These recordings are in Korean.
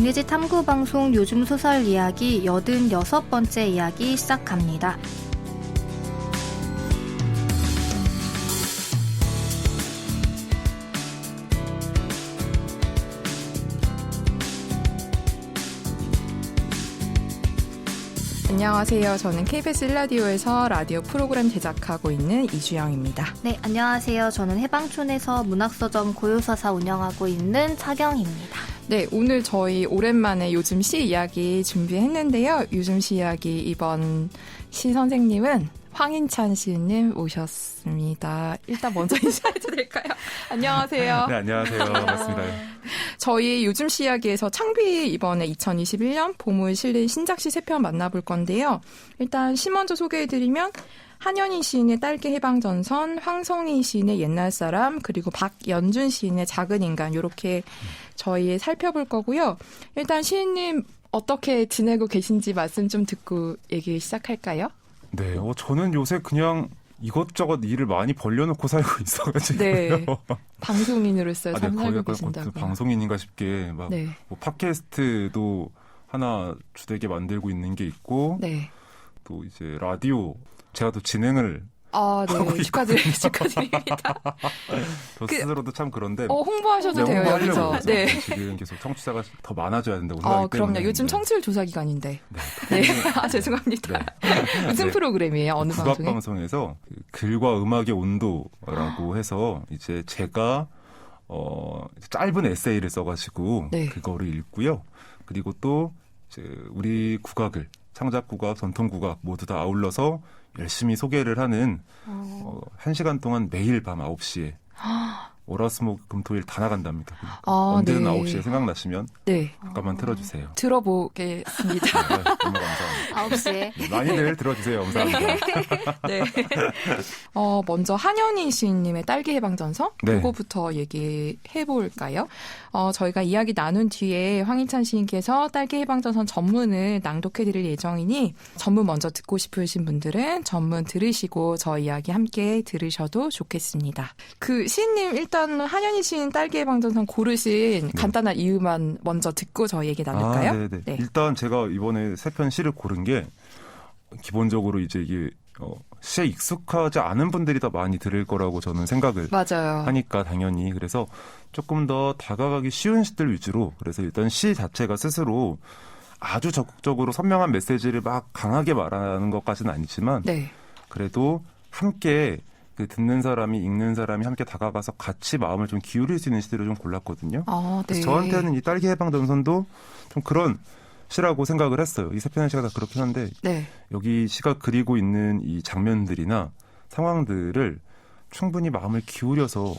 문예지 탐구방송 요즘 소설 이야기 86번째 이야기 시작합니다. 안녕하세요. 저는 KBS 1라디오에서 라디오 프로그램 제작하고 있는 이주영입니다. 네, 안녕하세요. 저는 해방촌에서 문학서점 고요서사 운영하고 있는 차경입니다. 네, 오늘 저희 오랜만에 요즘 시 이야기 준비했는데요. 요즘 시 이야기 이번 시 선생님은 황인찬 시인님 오셨습니다. 일단 먼저 인사해도 될까요? 안녕하세요. 네, 안녕하세요. 반갑습니다. 저희 요즘 시 이야기에서 창비 이번에 2021년 봄을 실린 신작시 3편 만나볼 건데요. 일단 시 먼저 소개해드리면 한현희 시인의 딸기 해방전선, 황성희 시인의 옛날 사람, 그리고 박연준 시인의 작은 인간 이렇게 저희 살펴볼 거고요. 일단 시인님 어떻게 지내고 계신지 말씀 좀 듣고 얘기 시작할까요? 네, 저는 요새 그냥 이것저것 일을 많이 벌려놓고 살고 있어가지고. 네. 방송인으로서 참 거의 살고 약간 계신다고. 방송인인가 싶게 막 네. 뭐 팟캐스트도 하나 주되게 만들고 있는 게 있고, 네. 또 이제 라디오 제가 또 진행을 아, 네. 축하드립니다. 저 스스로도 참 그런데. 홍보하셔도 돼요, 홍보하려고 여기서. 그래서 네. 지금 계속 청취자가 더 많아져야 된다고 생각하기 때문에. 그럼요. 요즘 청취율 조사 기간인데. 네. 아, 죄송합니다. 네. 무슨 프로그램이에요? 어느 방송에? 국악방송에서 글과 음악의 온도라고 해서 이제 제가 짧은 에세이를 써가지고 네. 그거를 읽고요. 그리고 또 이제 우리 국악을 창작 국악, 전통 국악 모두 다 아울러서 열심히 소개를 하는 1시간 동안 매일 밤 9시에 월화수목 금토일 다 나간답니다. 언제든 네. 9시에 생각나시면 네. 잠깐만 틀어주세요. 들어보겠습니다. 네, 너무 감사합니다. 9시에. 네, 많이들 들어주세요. 감사합니다. 네. 먼저 한현희 시인님의 딸기 해방전선 네. 그거부터 얘기해 볼까요? 저희가 이야기 나눈 뒤에 황인찬 시인께서 딸기 해방전선 전문을 낭독해 드릴 예정이니 전문 먼저 듣고 싶으신 분들은 전문 들으시고 저희 이야기 함께 들으셔도 좋겠습니다. 그 시인님 일단 한현희 시인 딸기 해방전선 고르신 간단한 이유만 먼저 듣고 저희 얘기 나눌까요? 네네. 네. 일단 제가 이번에 3편 시를 고른 게 기본적으로 이제 이게 시에 익숙하지 않은 분들이 더 많이 들을 거라고 저는 생각을 맞아요. 하니까 당연히 그래서 조금 더 다가가기 쉬운 시들 위주로 그래서 일단 시 자체가 스스로 아주 적극적으로 선명한 메시지를 막 강하게 말하는 것까지는 아니지만 네. 그래도 함께 그 듣는 사람이 읽는 사람이 함께 다가가서 같이 마음을 좀 기울일 수 있는 시들을 좀 골랐거든요. 네. 그래서 저한테는 이 딸기 해방전선도 좀 그런 시라고 생각을 했어요. 이 3편의 시가 다 그렇긴 한데 네. 여기 시가 그리고 있는 이 장면들이나 상황들을 충분히 마음을 기울여서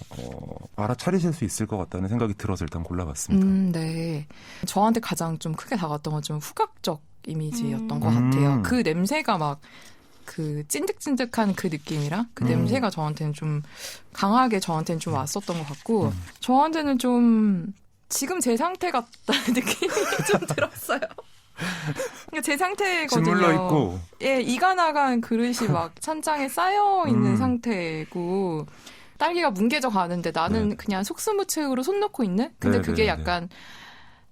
알아차리실 수 있을 것 같다는 생각이 들어서 일단 골라봤습니다. 네. 저한테 가장 좀 크게 다가왔던 건 좀 후각적 이미지였던 것 같아요. 그 냄새가 막 그 찐득찐득한 그 느낌이랑 그 냄새가 저한테는 좀 강하게 저한테는 좀 왔었던 것 같고 저한테는 좀 지금 제 상태 같다는 느낌이 좀 들었어요. 그러니까 제 상태거든요. 짓물러 있고. 예, 이가 나간 그릇이 막 찬장에 쌓여 있는 상태고 딸기가 뭉개져 가는데 나는 그냥 속수무책으로 손 놓고 있는? 근데 그게 약간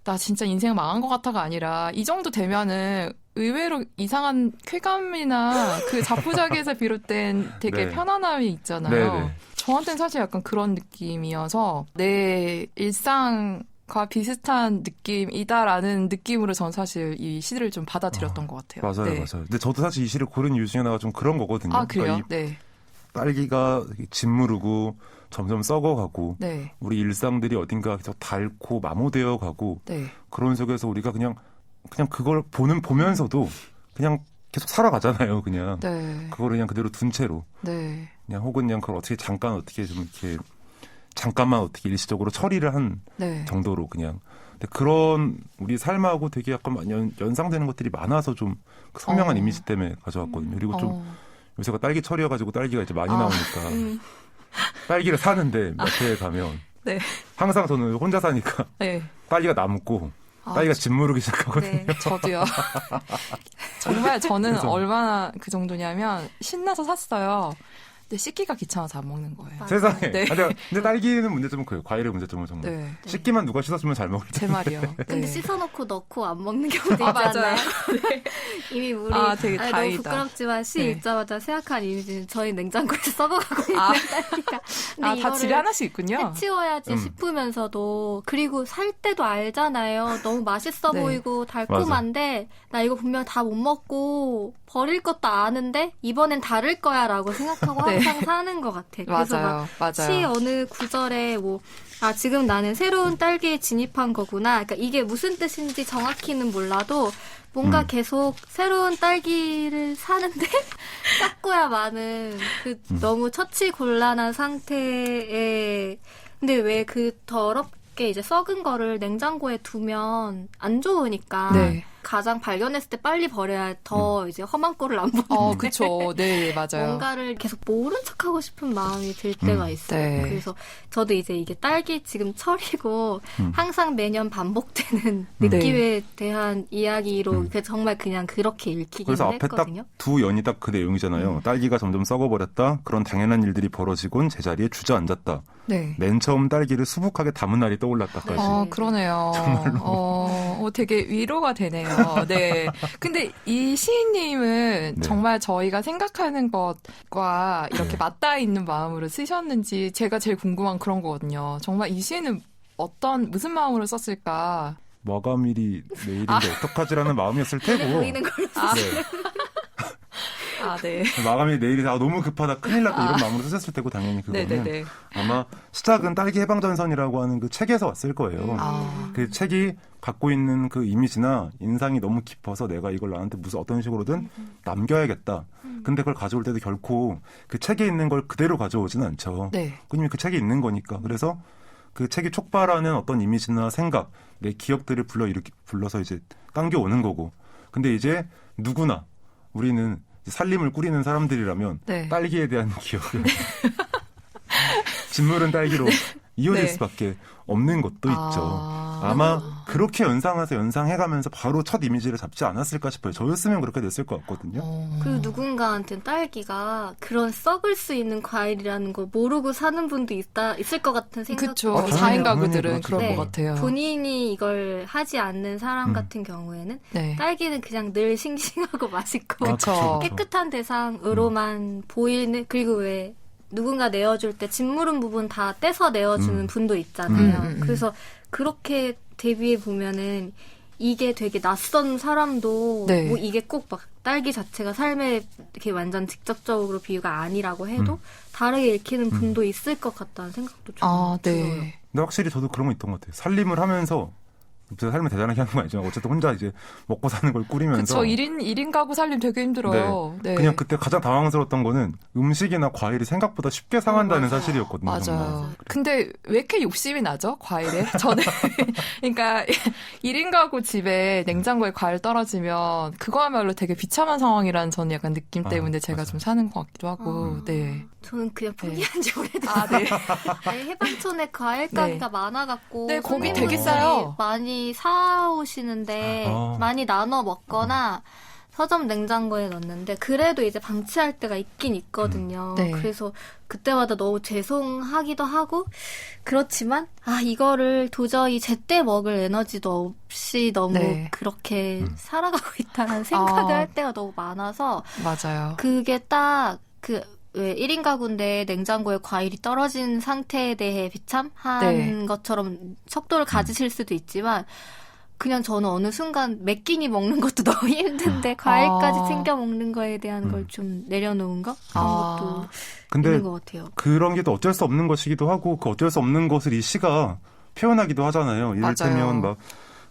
나 진짜 인생 망한 것 같아가 아니라 이 정도 되면은 의외로 이상한 쾌감이나 그 자포자기에서 비롯된 되게 편안함이 있잖아요. 네네. 저한테는 사실 약간 그런 느낌이어서 내 일상과 비슷한 느낌이다라는 느낌으로 전 사실 이 시를 좀 받아들였던 것 같아요. 맞아요, 네. 맞아요. 근데 저도 사실 이 시를 고른 이유 중에 하나가 좀 그런 거거든요. 아, 그래요? 그러니까 이 네. 딸기가 짓무르고 점점 썩어가고 네. 우리 일상들이 어딘가 계속 닳고 마모되어 가고 네. 그런 속에서 우리가 그냥 그걸 보면서도 그냥 계속 살아가잖아요. 그냥 네. 그거를 그냥 그대로 둔 채로 네. 그냥 혹은 그냥 그걸 어떻게 좀 이렇게 잠깐만 어떻게 일시적으로 처리를 한 네. 정도로 그냥. 근데 그런 우리 삶하고 되게 약간 연상되는 것들이 많아서 좀 선명한 이미지 때문에 가져왔거든요. 그리고 좀 요새가 딸기 철이어가지고 딸기가 이제 많이 나오니까 딸기를 사는데 마트에 가면 네. 항상 저는 혼자 사니까 네. 딸기가 남고 딸기가 짓무르기 시작하거든요. 네. 저도요. 정말 저는 그래서. 얼마나 그 정도냐면 신나서 샀어요. 근데 씻기가 귀찮아서 안 먹는 거예요. 맞아요. 세상에. 네. 근데 딸기는 문제점은 그래요. 과일의 문제점은 정말. 네. 씻기만 누가 씻었으면 잘 먹을 제 텐데. 말이요. 근데 네. 씻어놓고 넣고 안 먹는 경우도 아, 있지 않나요? 맞아요. 네. 이미 물이 되게 너무 다행이다. 부끄럽지만 시 네. 읽자마자 생각한 이미지는 저희 냉장고에 썩어가고 있는 아. 딸기가. 근데 다 이거를 집에 하나씩 있군요. 해치워야지 싶으면서도 그리고 살 때도 알잖아요. 너무 맛있어 네. 보이고 달콤한데 나 이거 분명 다 못 먹고 버릴 것도 아는데 이번엔 다를 거야라고 생각하고 네. 항상 사는 것 같아. 그래서 맞아요. 막 시 맞아요. 어느 구절에 뭐 지금 나는 새로운 딸기에 진입한 거구나. 그러니까 이게 무슨 뜻인지 정확히는 몰라도 뭔가 계속 새로운 딸기를 사는데 깎고야 마는 그 너무 처치곤란한 상태에 근데 왜 그 더럽게 이제 썩은 거를 냉장고에 두면 안 좋으니까 네. 가장 발견했을 때 빨리 버려야 더 이제 험한 꼴을 안 보는데 그쵸. 네, 맞아요. 뭔가를 계속 모른 척하고 싶은 마음이 들 때가 있어요. 네. 그래서 저도 이제 이게 딸기 지금 철이고 항상 매년 반복되는 네. 느낌에 대한 이야기로 정말 그냥 그렇게 읽히긴 그래서 앞에 했거든요. 딱 두 연이 딱 그 내용이잖아요. 딸기가 점점 썩어버렸다. 그런 당연한 일들이 벌어지곤 제자리에 주저앉았다. 네. 맨 처음 딸기를 수북하게 담은 날이 떠올랐다까지. 네. 그러네요. 되게 위로가 되네요. 네. 근데 이 시인님은 네. 정말 저희가 생각하는 것과 이렇게 맞닿아 있는 마음으로 쓰셨는지 제가 제일 궁금한 그런 거거든요. 정말 이 시인은 무슨 마음으로 썼을까? 마감일이 내일인데 어떡하지라는 마음이었을 테고. 보이는 걸로 네. 네. 마감일이 내일이다. 너무 급하다. 큰일 났다. 이런 마음으로 쓰셨을 테고 당연히 그거는 네네네. 아마 시작은 딸기 해방전선이라고 하는 그 책에서 왔을 거예요. 그 책이 갖고 있는 그 이미지나 인상이 너무 깊어서 내가 이걸 나한테 무슨 어떤 식으로든 남겨야겠다. 근데 그걸 가져올 때도 결코 그 책에 있는 걸 그대로 가져오진 않죠. 네. 그님이 그 책에 있는 거니까. 그래서 그 책이 촉발하는 어떤 이미지나 생각, 내 기억들을 불러서 이제 당겨오는 거고. 근데 이제 누구나 우리는 살림을 꾸리는 사람들이라면 네. 딸기에 대한 기억은 진물은 딸기로 이어질 네. 수밖에 없는 것도 있죠. 아마 그렇게 연상해가면서 바로 첫 이미지를 잡지 않았을까 싶어요. 저였으면 그렇게 됐을 것 같거든요. 그리고 누군가한테는 딸기가 그런 썩을 수 있는 과일이라는 걸 모르고 사는 분도 있을 것 같은 생각도 그쵸. 당연히, 4인 가구들은 당연히 그럴 네. 것 같아요. 본인이 이걸 하지 않는 사람 같은 경우에는 네. 딸기는 그냥 늘 싱싱하고 맛있고 그쵸. 깨끗한 대상으로만 보이는 그리고 왜 누군가 내어줄 때 짓무른 부분 다 떼서 내어주는 분도 있잖아요. 그래서 그렇게 대비해 보면은 이게 되게 낯선 사람도 네. 뭐 이게 꼭 막 딸기 자체가 삶에 이렇게 완전 직접적으로 비유가 아니라고 해도 다르게 읽히는 분도 있을 것 같다는 생각도 좀 들어요. 네. 근데 확실히 저도 그런 거 있던 것 같아요. 살림을 하면서 제가 삶을 대단하게 하는 건 아니지만 어쨌든 혼자 이제 먹고 사는 걸 꾸리면서 그쵸. 1인 가구 살림 되게 힘들어요. 네. 그냥 그때 가장 당황스러웠던 거는 음식이나 과일이 생각보다 쉽게 상한다는 맞아요. 사실이었거든요. 맞아요. 정말. 근데 왜 이렇게 욕심이 나죠? 과일에? 저는 그러니까 1인 가구 집에 냉장고에 과일 떨어지면 그거야말로 되게 비참한 상황이라는 저는 약간 느낌 때문에 제가 맞아요. 좀 사는 것 같기도 하고. 네. 저는 그냥 포기한 지 오래됐어요. 아, 네. 아니, 해방촌에 과일 가게가 많아갖고 네, 거기 손님분들이 되게 싸요. 많이 사오시는데 많이 나눠 먹거나 서점 냉장고에 넣는데 그래도 이제 방치할 때가 있긴 있거든요. 네. 그래서 그때마다 너무 죄송하기도 하고 그렇지만 이거를 도저히 제때 먹을 에너지도 없이 너무 네. 그렇게 살아가고 있다는 생각을 아. 할 때가 너무 많아서 맞아요. 그게 딱 왜 1인 가구인데 냉장고에 과일이 떨어진 상태에 대해 비참한 네. 것처럼 척도를 가지실 수도 있지만 그냥 저는 어느 순간 몇 끼니 먹는 것도 너무 힘든데 과일까지 챙겨 먹는 거에 대한 걸 좀 내려놓은 거? 그런 것도 근데 있는 것 같아요. 그런 게 또 어쩔 수 없는 것이기도 하고 그 어쩔 수 없는 것을 이 시가 표현하기도 하잖아요. 이를테면 막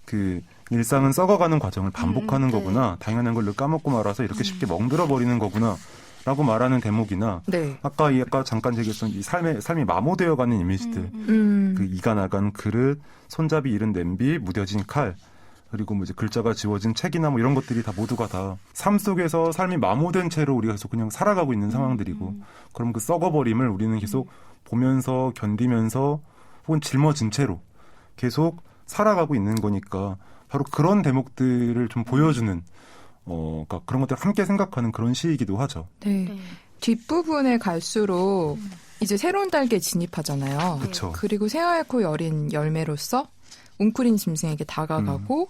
그 일상은 썩어가는 과정을 반복하는 네. 거구나. 당연한 걸 늘 까먹고 말아서 이렇게 쉽게 멍들어 버리는 거구나. 라고 말하는 대목이나 네. 아까 잠깐 얘기했던 이 삶이 마모되어가는 이미지들 그 이가 나간 그릇, 손잡이 잃은 냄비, 무뎌진 칼 그리고 뭐 이제 글자가 지워진 책이나 뭐 이런 것들이 다 모두가 다 삶 속에서 삶이 마모된 채로 우리가 계속 그냥 살아가고 있는 상황들이고 그럼 그 썩어버림을 우리는 계속 보면서 견디면서 혹은 짊어진 채로 계속 살아가고 있는 거니까 바로 그런 대목들을 좀 보여주는 그러니까 그런 것들을 함께 생각하는 그런 시이기도 하죠. 네. 네. 뒷부분에 갈수록 이제 새로운 딸기에 진입하잖아요. 그쵸. 그리고 새하얗고 여린 열매로서 웅크린 짐승에게 다가가고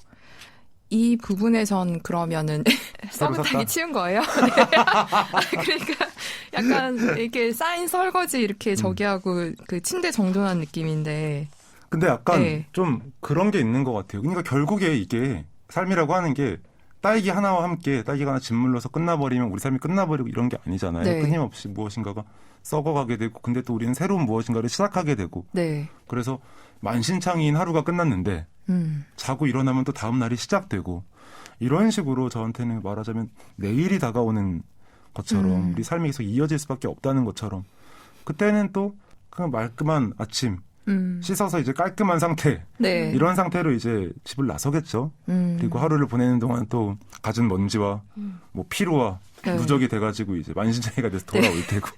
이 부분에선 그러면은 썩은 샀다? 딸기 치운 거예요. 네. 그러니까 약간 이렇게 쌓인 설거지 이렇게 저기 하고 그 침대 정돈한 느낌인데. 근데 약간 네. 좀 그런 게 있는 것 같아요. 그러니까 결국에 이게 삶이라고 하는 게 딸기 하나와 함께 딸기가 하나 짓물러서 끝나버리면 우리 삶이 끝나버리고 이런 게 아니잖아요. 네. 끊임없이 무엇인가가 썩어가게 되고 근데 또 우리는 새로운 무엇인가를 시작하게 되고 네. 그래서 만신창이인 하루가 끝났는데 자고 일어나면 또 다음 날이 시작되고 이런 식으로 저한테는 말하자면 내일이 다가오는 것처럼 우리 삶이 계속 이어질 수밖에 없다는 것처럼 그때는 또 그 말끔한 아침 씻어서 이제 깔끔한 상태 네. 이런 상태로 이제 집을 나서겠죠. 그리고 하루를 보내는 동안 또 갖은 먼지와 뭐 피로와 네. 누적이 돼가지고 이제 만신창이가 돼서 돌아올 테고.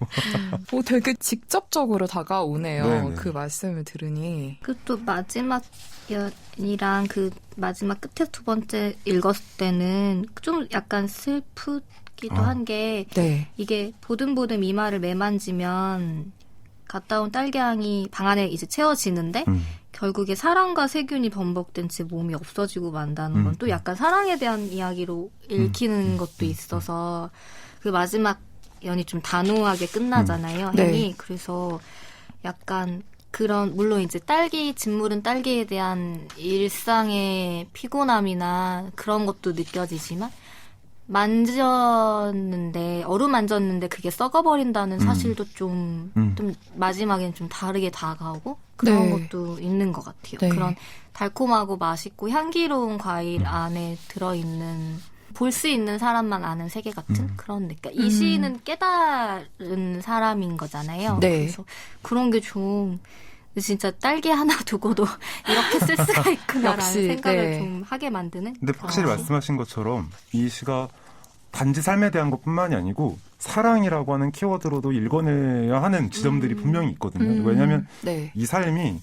오, 되게 직접적으로 다가오네요. 네네. 그 말씀을 들으니. 그 또 마지막 연이랑 그 마지막 끝에 두 번째 읽었을 때는 좀 약간 슬프기도 한 게 네. 이게 보듬보듬 이마를 매만지면 갔다 온 딸기향이 방 안에 이제 채워지는데 결국에 사랑과 세균이 번복된 채 몸이 없어지고 만다는 건 또 약간 사랑에 대한 이야기로 읽히는 것도 있어서 그 마지막 연이 좀 단호하게 끝나잖아요. 네. 행이. 그래서 약간 그런 물론 이제 딸기 짓무른 딸기에 대한 일상의 피곤함이나 그런 것도 느껴지지만 만졌는데 어루만졌는데 그게 썩어버린다는 사실도 좀 마지막엔 좀 다르게 다가오고 그런 네. 것도 있는 것 같아요. 네. 그런 달콤하고 맛있고 향기로운 과일 안에 들어있는 볼 수 있는 사람만 아는 세계 같은 그런 느낌. 그러니까 이 시인은 깨달은 사람인 거잖아요. 네. 그래서 그런 게 좀 진짜 딸기 하나 두고도 이렇게 쓸 수가 있구나라는 역시, 생각을 네. 좀 하게 만드는. 근데 확실히 그런 말씀하신 것처럼 이 시가 단지 삶에 대한 것뿐만이 아니고 사랑이라고 하는 키워드로도 읽어내야 하는 지점들이 분명히 있거든요. 왜냐하면 네. 이 삶이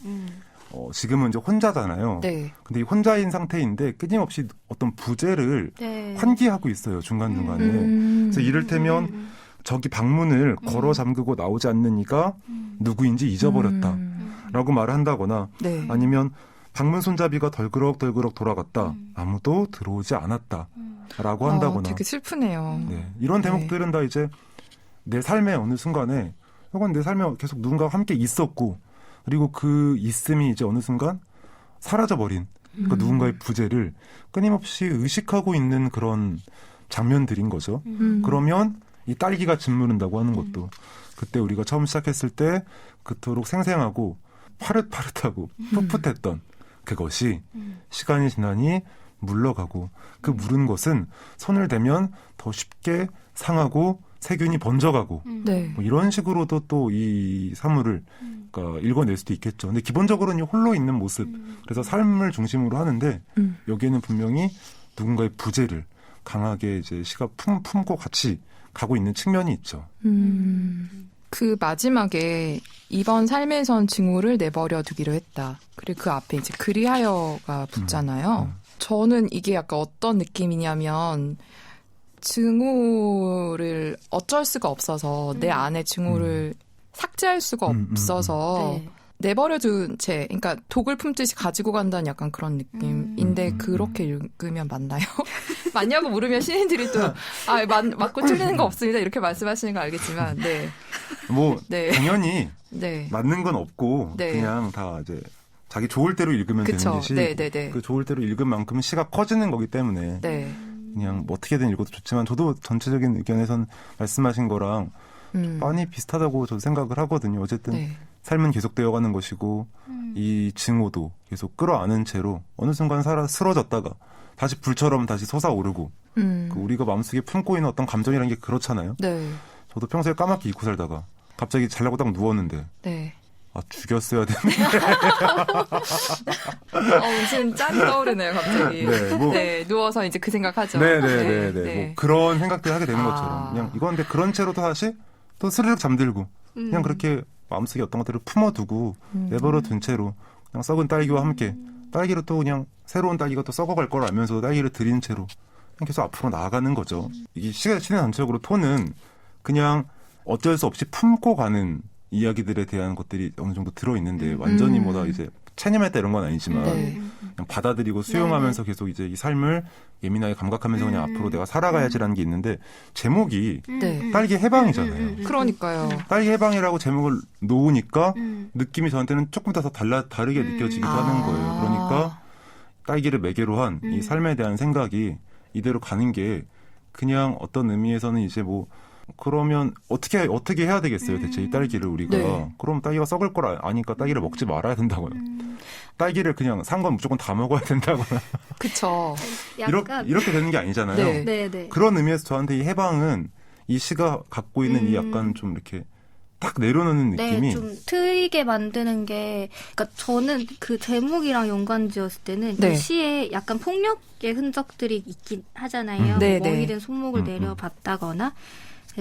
지금은 이제 혼자잖아요. 네. 근데 이 혼자인 상태인데 끊임없이 어떤 부재를 네. 환기하고 있어요. 중간중간에. 그래서 이를테면 저기 방문을 걸어 잠그고 나오지 않는 이가 누구인지 잊어버렸다. 라고 말을 한다거나 네. 아니면 방문 손잡이가 덜그럭덜그럭 돌아갔다. 아무도 들어오지 않았다. 라고 한다거나. 되게 슬프네요. 네. 이런 네. 대목들은 다 이제 내 삶의 어느 순간에 혹은 내 삶에 계속 누군가와 함께 있었고 그리고 그 있음이 이제 어느 순간 사라져버린 그러니까 누군가의 부재를 끊임없이 의식하고 있는 그런 장면들인 거죠. 그러면 이 딸기가 짓무른다고 하는 것도 그때 우리가 처음 시작했을 때 그토록 생생하고 파릇파릇하고 풋풋했던 그것이 시간이 지나니 물러가고 그 무른 것은 손을 대면 더 쉽게 상하고 세균이 번져가고 네. 뭐 이런 식으로도 또 이 사물을 그러니까 읽어낼 수도 있겠죠. 근데 기본적으로는 홀로 있는 모습 그래서 삶을 중심으로 하는데 여기에는 분명히 누군가의 부재를 강하게 이제 시가 품고 같이 가고 있는 측면이 있죠. 그 마지막에 이번 삶에선 증오를 내버려 두기로 했다. 그리고 그 앞에 이제 그리하여가 붙잖아요. 저는 이게 약간 어떤 느낌이냐면 증오를 어쩔 수가 없어서 내 안에 증오를 삭제할 수가 없어서 네. 내버려둔 채, 그러니까 독을 품듯이 가지고 간다는 약간 그런 느낌인데 그렇게 읽으면 맞나요? 맞냐고 물으면 시인들이 또 맞고 틀리는 거 없습니다 이렇게 말씀하시는 거 알겠지만, 네, 뭐 네. 당연히 네, 맞는 건 없고 네. 그냥 다 이제 자기 좋을 대로 읽으면 그쵸. 되는 게 네, 네, 네. 그 좋을 대로 읽은 만큼 시가 커지는 거기 때문에 네, 그냥 뭐 어떻게든 읽어도 좋지만 저도 전체적인 의견에선 말씀하신 거랑 많이 비슷하다고 저도 생각을 하거든요. 어쨌든 네. 삶은 계속되어 가는 것이고 이 증오도 계속 끌어안은 채로 어느 순간 쓰러졌다가 다시 불처럼 다시 솟아오르고 그 우리가 마음속에 품고 있는 어떤 감정이라는 게 그렇잖아요. 네, 저도 평소에 까맣게 잊고 살다가 갑자기 자려고 딱 누웠는데 네. 아 죽였어야 되는데 무슨 짠이 떠오르네요, 갑자기. 네, 뭐. 네, 누워서 이제 그 생각하죠. 네네네네 뭐 그런 생각들 하게 되는 아. 것처럼 그냥 이건 근데 그런 채로 또 다시 또 스르륵 잠들고 그냥 그렇게 마음속에 어떤 것들을 품어두고 내버려 둔 채로 그냥 썩은 딸기와 함께 딸기로 또 그냥 새로운 딸기가 또 썩어갈 걸 알면서도 딸기를 들인 채로 그냥 계속 앞으로 나아가는 거죠. 이게 시대 전체적으로 톤은 그냥 어쩔 수 없이 품고 가는 이야기들에 대한 것들이 어느 정도 들어있는데 완전히 뭐다 이제 체념했다 이런 건 아니지만 네. 그냥 받아들이고 수용하면서 계속 이제 이 삶을 예민하게 감각하면서 그냥 앞으로 내가 살아가야지라는 게 있는데 제목이 네. 딸기 해방이잖아요. 그러니까요. 딸기 해방이라고 제목을 놓으니까 느낌이 저한테는 조금 더 다르게 느껴지기도 하는 거예요. 그러니까 딸기를 매개로 한 이 삶에 대한 생각이 이대로 가는 게 그냥 어떤 의미에서는 이제 뭐 그러면 어떻게 해야 되겠어요? 대체 이 딸기를 우리가 네. 그럼 딸기가 썩을 걸 아니까 딸기를 먹지 말아야 된다고요. 딸기를 그냥 산 건 무조건 다 먹어야 된다거나 그쵸. 약간 이렇게 되는 게 아니잖아요. 네. 네네. 그런 의미에서 저한테 이 해방은 이 시가 갖고 있는 이 약간 좀 이렇게 딱 내려놓는 느낌이 네, 좀 트이게 만드는 게, 그러니까 저는 그 제목이랑 연관지었을 때는 네. 이 시에 약간 폭력의 흔적들이 있긴 하잖아요. 네, 멍이 네. 든 손목을 내려봤다거나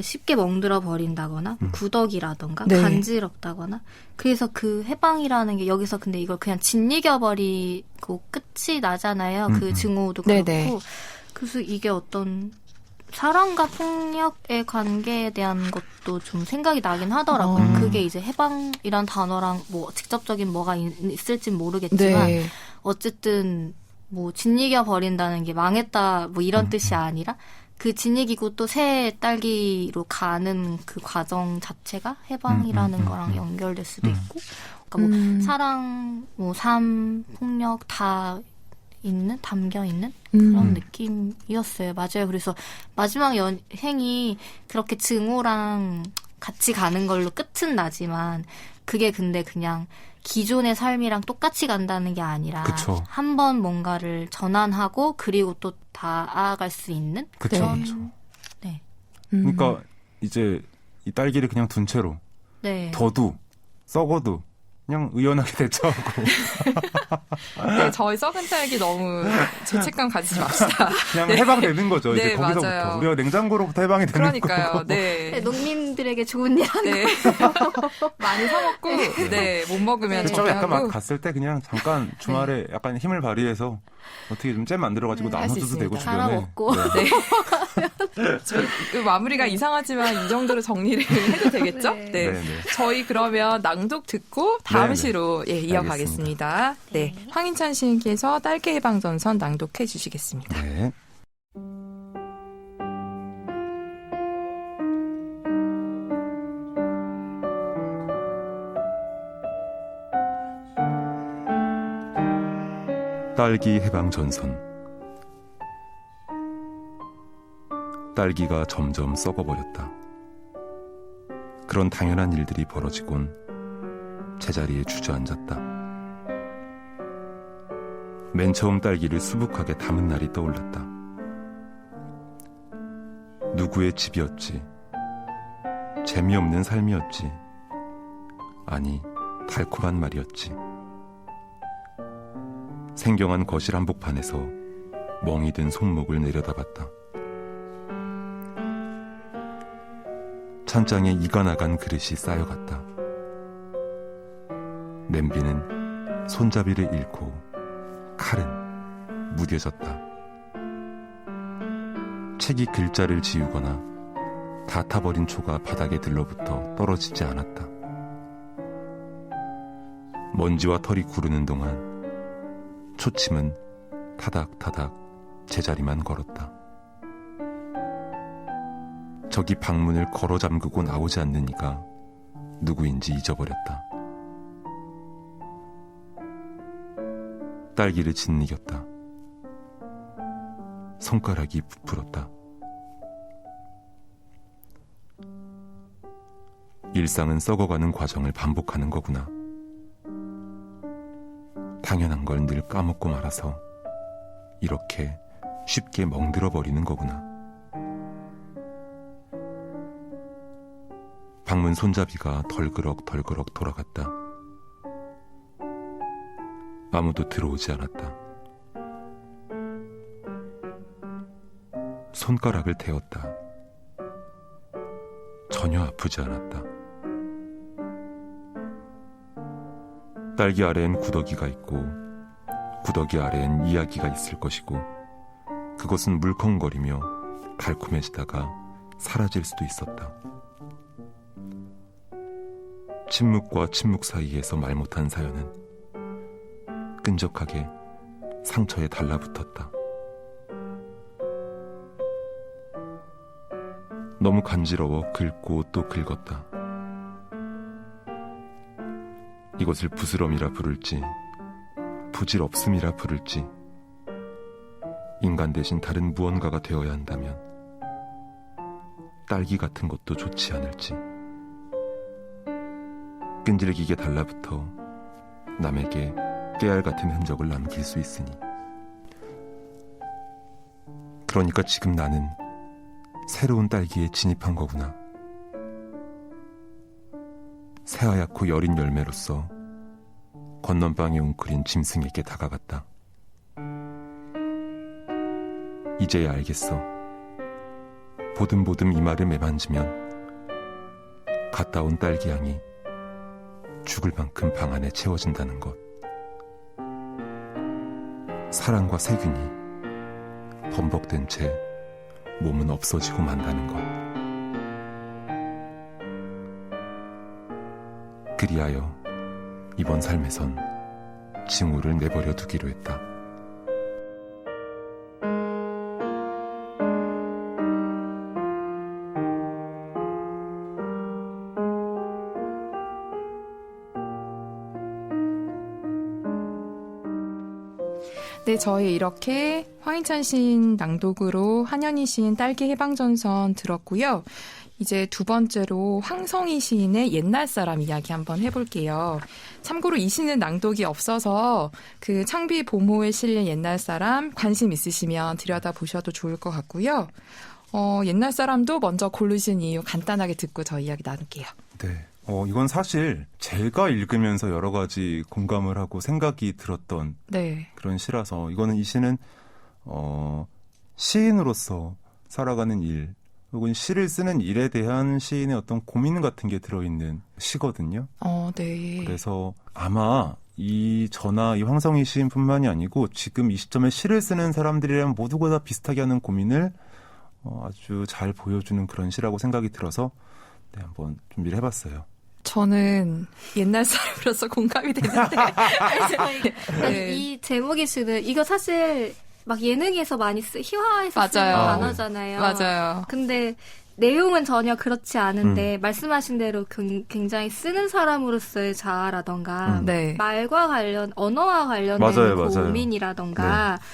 쉽게 멍들어 버린다거나 구더기라던가 네. 간지럽다거나 그래서 그 해방이라는 게 여기서 근데 이걸 그냥 짓이겨 버리고 끝이 나잖아요. 그 증오도 그렇고 네네. 그래서 이게 어떤 사랑과 폭력의 관계에 대한 것도 좀 생각이 나긴 하더라고요. 그게 이제 해방이란 단어랑 뭐 직접적인 뭐가 있을진 모르겠지만 네. 어쨌든 뭐 짓이겨 버린다는 게 망했다 뭐 이런 뜻이 아니라 그 짓이기고 또 새 딸기로 가는 그 과정 자체가 해방이라는 거랑 연결될 수도 있고 그러니까 뭐 사랑, 뭐 삶, 폭력 다 담겨 있는 그런 느낌이었어요. 맞아요. 그래서 마지막 여행이 그렇게 증오랑 같이 가는 걸로 끝은 나지만 그게 근데 그냥 기존의 삶이랑 똑같이 간다는 게 아니라 그쵸. 한 번 뭔가를 전환하고 그리고 또 나아갈 수 있는 그쵸, 그런 그쵸. 네. 그러니까 이제 이 딸기를 그냥 둔 채로 네. 더도 썩어도 그냥 의연하게 대처하고 네, 저희 썩은 딸기 너무 죄책감 가지지 맙시다. 그냥 해방되는 거죠. 네, 이제 거기서부터 맞아요. 우리가 냉장고로부터 해방이 되는 그러니까요. 거고. 네, 네. 농민들에게 좋은 일 하는 네. 많이 사 먹고 네, 못 먹으면 좀 약간 막 정리하고 갔을 때 그냥 잠깐 주말에 약간 힘을 발휘해서 어떻게 좀 잼 만들어가지고 할 수 나눠줘도 되고 있습니다. 주변에. 갈아 먹고. 네. 저희 그 마무리가 이상하지만 이 정도로 정리를 해도 되겠죠? 네. 네. 네, 네. 저희 그러면 낭독 듣고 다음 네, 네. 시로 이어가겠습니다. 네. 황인찬 시인께서 딸기 해방전선 낭독해 주시겠습니다. 네. 딸기 해방 전선. 딸기가 점점 썩어버렸다. 그런 당연한 일들이 벌어지곤 제자리에 주저앉았다. 맨 처음 딸기를 수북하게 담은 날이 떠올랐다. 누구의 집이었지? 재미없는 삶이었지? 아니, 달콤한 말이었지. 생경한 거실 한복판에서 멍이 든 손목을 내려다봤다. 찬장에 이가 나간 그릇이 쌓여갔다. 냄비는 손잡이를 잃고 칼은 무뎌졌다. 책이 글자를 지우거나 다 타버린 초가 바닥에 들러붙어 떨어지지 않았다. 먼지와 털이 구르는 동안 초침은 타닥타닥 제자리만 걸었다. 저기 방문을 걸어 잠그고 나오지 않는 이가 누구인지 잊어버렸다. 딸기를 짓이겼다. 손가락이 부풀었다. 일상은 썩어가는 과정을 반복하는 거구나. 당연한 걸 늘 까먹고 말아서 이렇게 쉽게 멍들어 버리는 거구나. 방문 손잡이가 덜그럭 돌아갔다. 아무도 들어오지 않았다. 손가락을 대었다. 전혀 아프지 않았다. 딸기 아래엔 구더기가 있고 구더기 아래엔 이야기가 있을 것이고 그것은 물컹거리며 달콤해지다가 사라질 수도 있었다. 침묵과 침묵 사이에서 말 못한 사연은 끈적하게 상처에 달라붙었다. 너무 간지러워 긁고 또 긁었다. 이것을 부스럼이라 부를지 부질없음이라 부를지 인간 대신 다른 무언가가 되어야 한다면 딸기 같은 것도 좋지 않을지. 끈질기게 달라붙어 남에게 깨알 같은 흔적을 남길 수 있으니. 그러니까 지금 나는 새로운 딸기에 진입한 거구나. 새하얗고 여린 열매로서 건넌방에 웅크린 짐승에게 다가갔다. 이제야 알겠어. 보듬보듬 이마를 매만지면 갔다 온 딸기 향이 죽을 만큼 방 안에 채워진다는 것. 사랑과 세균이 범벅된 채 몸은 없어지고 만다는 것. 그리하여 이번 삶에선 징후를 내버려 두기로 했다. 네, 저희 이렇게 황희찬 시인 낭독으로 한현희 시인 딸기 해방전선 들었고요. 이제 두 번째로 황성희 시인의 옛날 사람 이야기 한번 해볼게요. 참고로 이 시는 낭독이 없어서 그 창비 보모에 실린 옛날 사람 관심 있으시면 들여다보셔도 좋을 것 같고요. 옛날 사람도 먼저 고르신 이유 간단하게 듣고 저희 이야기 나눌게요. 네. 이건 사실 제가 읽으면서 여러 가지 공감을 하고 생각이 들었던 네. 그런 시라서 이거는 이 시는 시인으로서 살아가는 일 혹은 시를 쓰는 일에 대한 시인의 어떤 고민 같은 게 들어있는 시거든요. 네. 그래서 아마 이 황성희 시인뿐만이 아니고 지금 이 시점에 시를 쓰는 사람들이랑 모두가 다 비슷하게 하는 고민을 아주 잘 보여주는 그런 시라고 생각이 들어서 네, 한번 준비를 해봤어요. 저는 옛날 사람으로서 공감이 되는데 네. 이 제목이 주는 이거 사실 막 예능에서 많이 희화해서 쓰는 단어잖아요. 맞아요. 근데 내용은 전혀 그렇지 않은데 말씀하신 대로 굉장히 쓰는 사람으로서의 자아라던가 네. 말과 언어와 관련된 맞아요. 고민이라던가 네.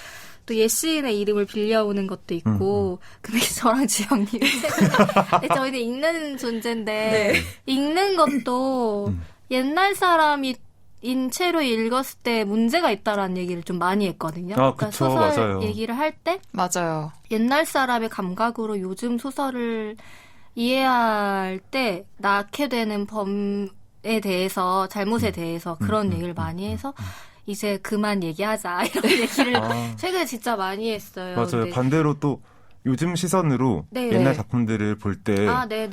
또 예시인의 이름을 빌려오는 것도 있고 근데 저랑 지영님이 저희는 읽는 존재인데 네. 읽는 것도 옛날 사람이 인체로 읽었을 때 문제가 있다라는 얘기를 좀 많이 했거든요. 그러니까 그쵸, 소설 맞아요. 얘기를 할 때 맞아요. 옛날 사람의 감각으로 요즘 소설을 이해할 때 낳게 되는 범에 대해서 잘못에 대해서 그런 얘기를 많이 해서 이제 그만 얘기하자 이런 얘기를 최근에 진짜 많이 했어요. 맞아요. 근데 반대로 또 요즘 시선으로 네. 옛날 작품들을 볼 때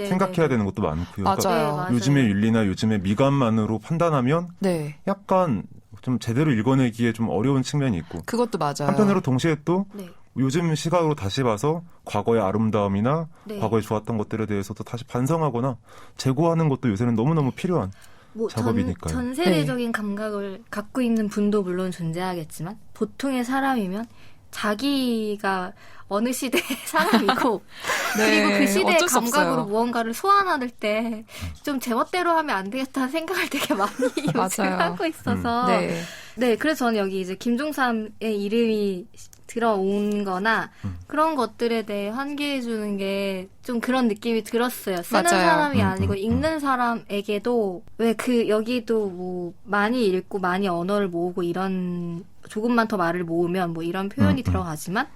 생각해야 되는 것도 많고요. 맞아요. 그러니까 요즘의 윤리나 요즘의 미감만으로 판단하면 네. 약간 좀 제대로 읽어내기에 좀 어려운 측면이 있고 그것도 맞아요. 한편으로 동시에 또 네. 요즘 시각으로 다시 봐서 과거의 아름다움이나 네. 과거에 좋았던 것들에 대해서도 다시 반성하거나 재고하는 것도 요새는 너무너무 필요한 작업이니까요. 전 세계적인 감각을 갖고 있는 분도 물론 존재하겠지만 보통의 사람이면 자기가 어느 시대의 사람이고 네, 그리고 그 시대의 어쩔 수 감각으로 없어요. 무언가를 소환할 때 좀 제멋대로 하면 안 되겠다는 생각을 되게 많이 요즘 하고 있어서 네, 그래서 저는 여기 이제 김종삼의 이름이 들어온 거나 그런 것들에 대해 환기해 주는 게 좀 그런 느낌이 들었어요. 쓰는 맞아요. 사람이 아니고 읽는 사람에게도 왜 여기도 뭐 많이 읽고 많이 언어를 모으고 이런 조금만 더 말을 모으면 뭐 이런 표현이 들어가지만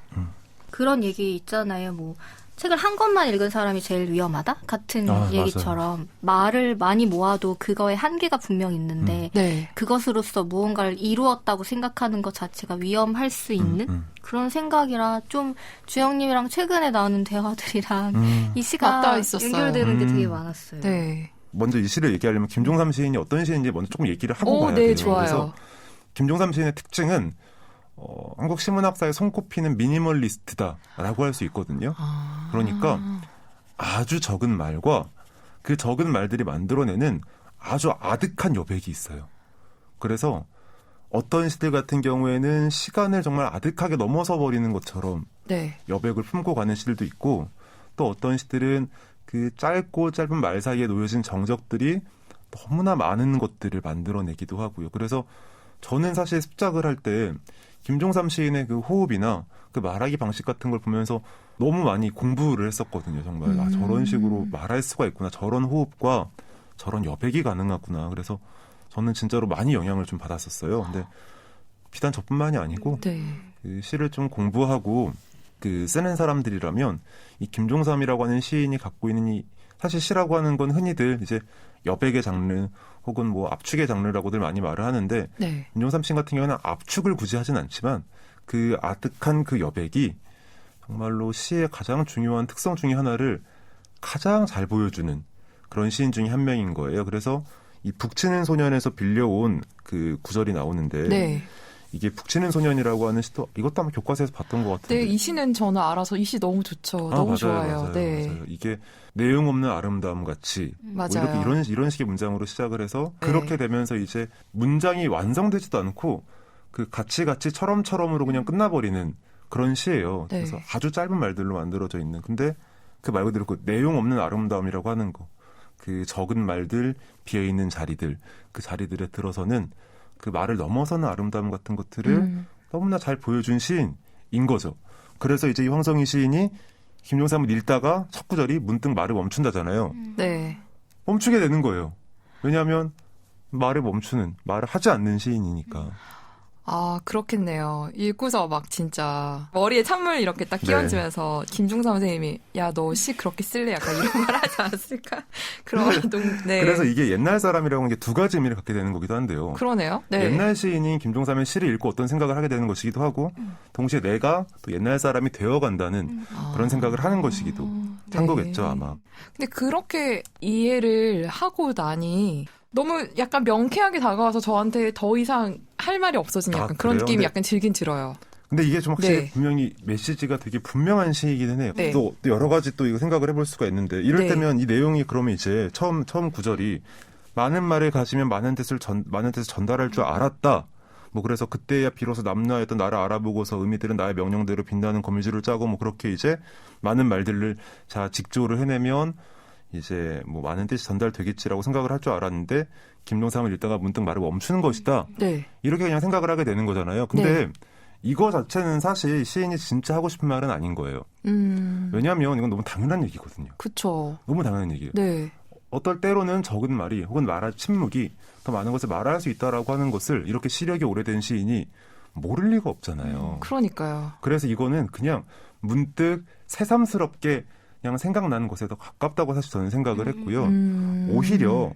그런 얘기 있잖아요. 뭐 책을 한 권만 읽은 사람이 제일 위험하다? 같은 얘기처럼 말을 많이 모아도 그거에 한계가 분명 있는데 네. 그것으로서 무언가를 이루었다고 생각하는 것 자체가 위험할 수 있는 그런 생각이라 좀 주영님이랑 최근에 나오는 대화들이랑 이 시가 맞닿아 있었어요. 연결되는 게 되게 많았어요. 네. 먼저 이 시를 얘기하려면 김종삼 시인이 어떤 시인인지 먼저 조금 얘기를 하고 가야 네, 돼요. 좋아요. 그래서 김종삼 시인의 특징은 한국 시문학사에 손꼽히는 미니멀리스트다라고 할 수 있거든요. 그러니까 아주 적은 말과 그 적은 말들이 만들어내는 아주 아득한 여백이 있어요. 그래서 어떤 시들 같은 경우에는 시간을 정말 아득하게 넘어서 버리는 것처럼 네. 여백을 품고 가는 시들도 있고 또 어떤 시들은 그 짧고 짧은 말 사이에 놓여진 정적들이 너무나 많은 것들을 만들어내기도 하고요. 그래서 저는 사실 습작을 할 때 김종삼 시인의 그 호흡이나 그 말하기 방식 같은 걸 보면서 너무 많이 공부를 했었거든요. 정말 저런 식으로 말할 수가 있구나. 저런 호흡과 저런 여백이 가능하구나. 그래서 저는 진짜로 많이 영향을 좀 받았었어요. 근데 비단 저뿐만이 아니고 네. 그 시를 좀 공부하고 그 쓰는 사람들이라면 이 김종삼이라고 하는 시인이 갖고 있는 이 사실 시라고 하는 건 흔히들 이제 여백의 장르 혹은 뭐 압축의 장르라고들 많이 말을 하는데 네. 김종삼 시인 같은 경우에는 압축을 굳이 하진 않지만 그 아득한 그 여백이 정말로 시의 가장 중요한 특성 중에 하나를 가장 잘 보여주는 그런 시인 중에 한 명인 거예요. 그래서 이 북치는 소년에서 빌려온 그 구절이 나오는데 네. 이게 북치는 소년이라고 하는 시도 이것도 아마 교과서에서 봤던 것 같은데. 네, 이 시는 저는 알아서 이 시 너무 좋죠. 너무 맞아요, 좋아요. 맞아요, 네. 맞아요. 이게 내용 없는 아름다움 같이 맞아요. 뭐 이런 식의 문장으로 시작을 해서 네. 그렇게 되면서 이제 문장이 완성되지도 않고 그 같이 처럼처럼으로 그냥 끝나버리는 그런 시예요. 네. 그래서 아주 짧은 말들로 만들어져 있는. 근데 그 말 그대로 그 내용 없는 아름다움이라고 하는 거. 그 적은 말들, 비어있는 자리들, 그 자리들에 들어서는 그 말을 넘어서는 아름다움 같은 것들을 너무나 잘 보여준 시인인 거죠. 그래서 이제 이 황성희 시인이 김종삼을 읽다가 첫 구절이 문득 말을 멈춘다잖아요. 네. 멈추게 되는 거예요. 왜냐하면 말을 하지 않는 시인이니까. 아, 그렇겠네요. 읽고서 막 진짜 머리에 찬물 이렇게 딱 끼얹으면서 김종삼 선생님이 야, 너 시 그렇게 쓸래? 약간 이런 말 하지 않았을까? 네. 그래서 이게 옛날 사람이라고 하는 게 두 가지 의미를 갖게 되는 거기도 한데요. 그러네요. 네. 옛날 시인이 김종삼의 시를 읽고 어떤 생각을 하게 되는 것이기도 하고 동시에 내가 또 옛날 사람이 되어간다는 그런 생각을 하는 것이기도 한 거겠죠 아마. 근데 그렇게 이해를 하고 나니 너무 약간 명쾌하게 다가와서 저한테 더 이상 할 말이 없어지는 약간 그런 그래요? 느낌이 근데, 약간 들긴 들어요. 근데 이게 좀 확실히 네. 분명히 메시지가 되게 분명한 시이기는 해요. 네. 또 여러 가지 또 이거 생각을 해볼 수가 있는데 이를테면 이 내용이 그러면 이제 처음 구절이 많은 말을 가지면 많은 뜻을 전달할 줄 알았다. 뭐 그래서 그때야 비로소 남나였던 나를 알아보고서 의미들은 나의 명령대로 빛나는 거미줄을 짜고 뭐 그렇게 이제 많은 말들을 직조를 해내면 이제 뭐 많은 뜻이 전달되겠지라고 생각을 할 줄 알았는데 김종삼을 읽다가 문득 말을 멈추는 것이다. 네. 이렇게 그냥 생각을 하게 되는 거잖아요. 근데 이거 자체는 사실 시인이 진짜 하고 싶은 말은 아닌 거예요. 왜냐하면 이건 너무 당연한 얘기거든요. 그쵸. 너무 당연한 얘기예요. 네. 어떨 때로는 적은 말이 혹은 침묵이 더 많은 것을 말할 수 있다라고 하는 것을 이렇게 시력이 오래된 시인이 모를 리가 없잖아요. 그러니까요. 그래서 이거는 그냥 문득 새삼스럽게 그냥 생각나는 것에 더 가깝다고 사실 저는 생각을 했고요. 오히려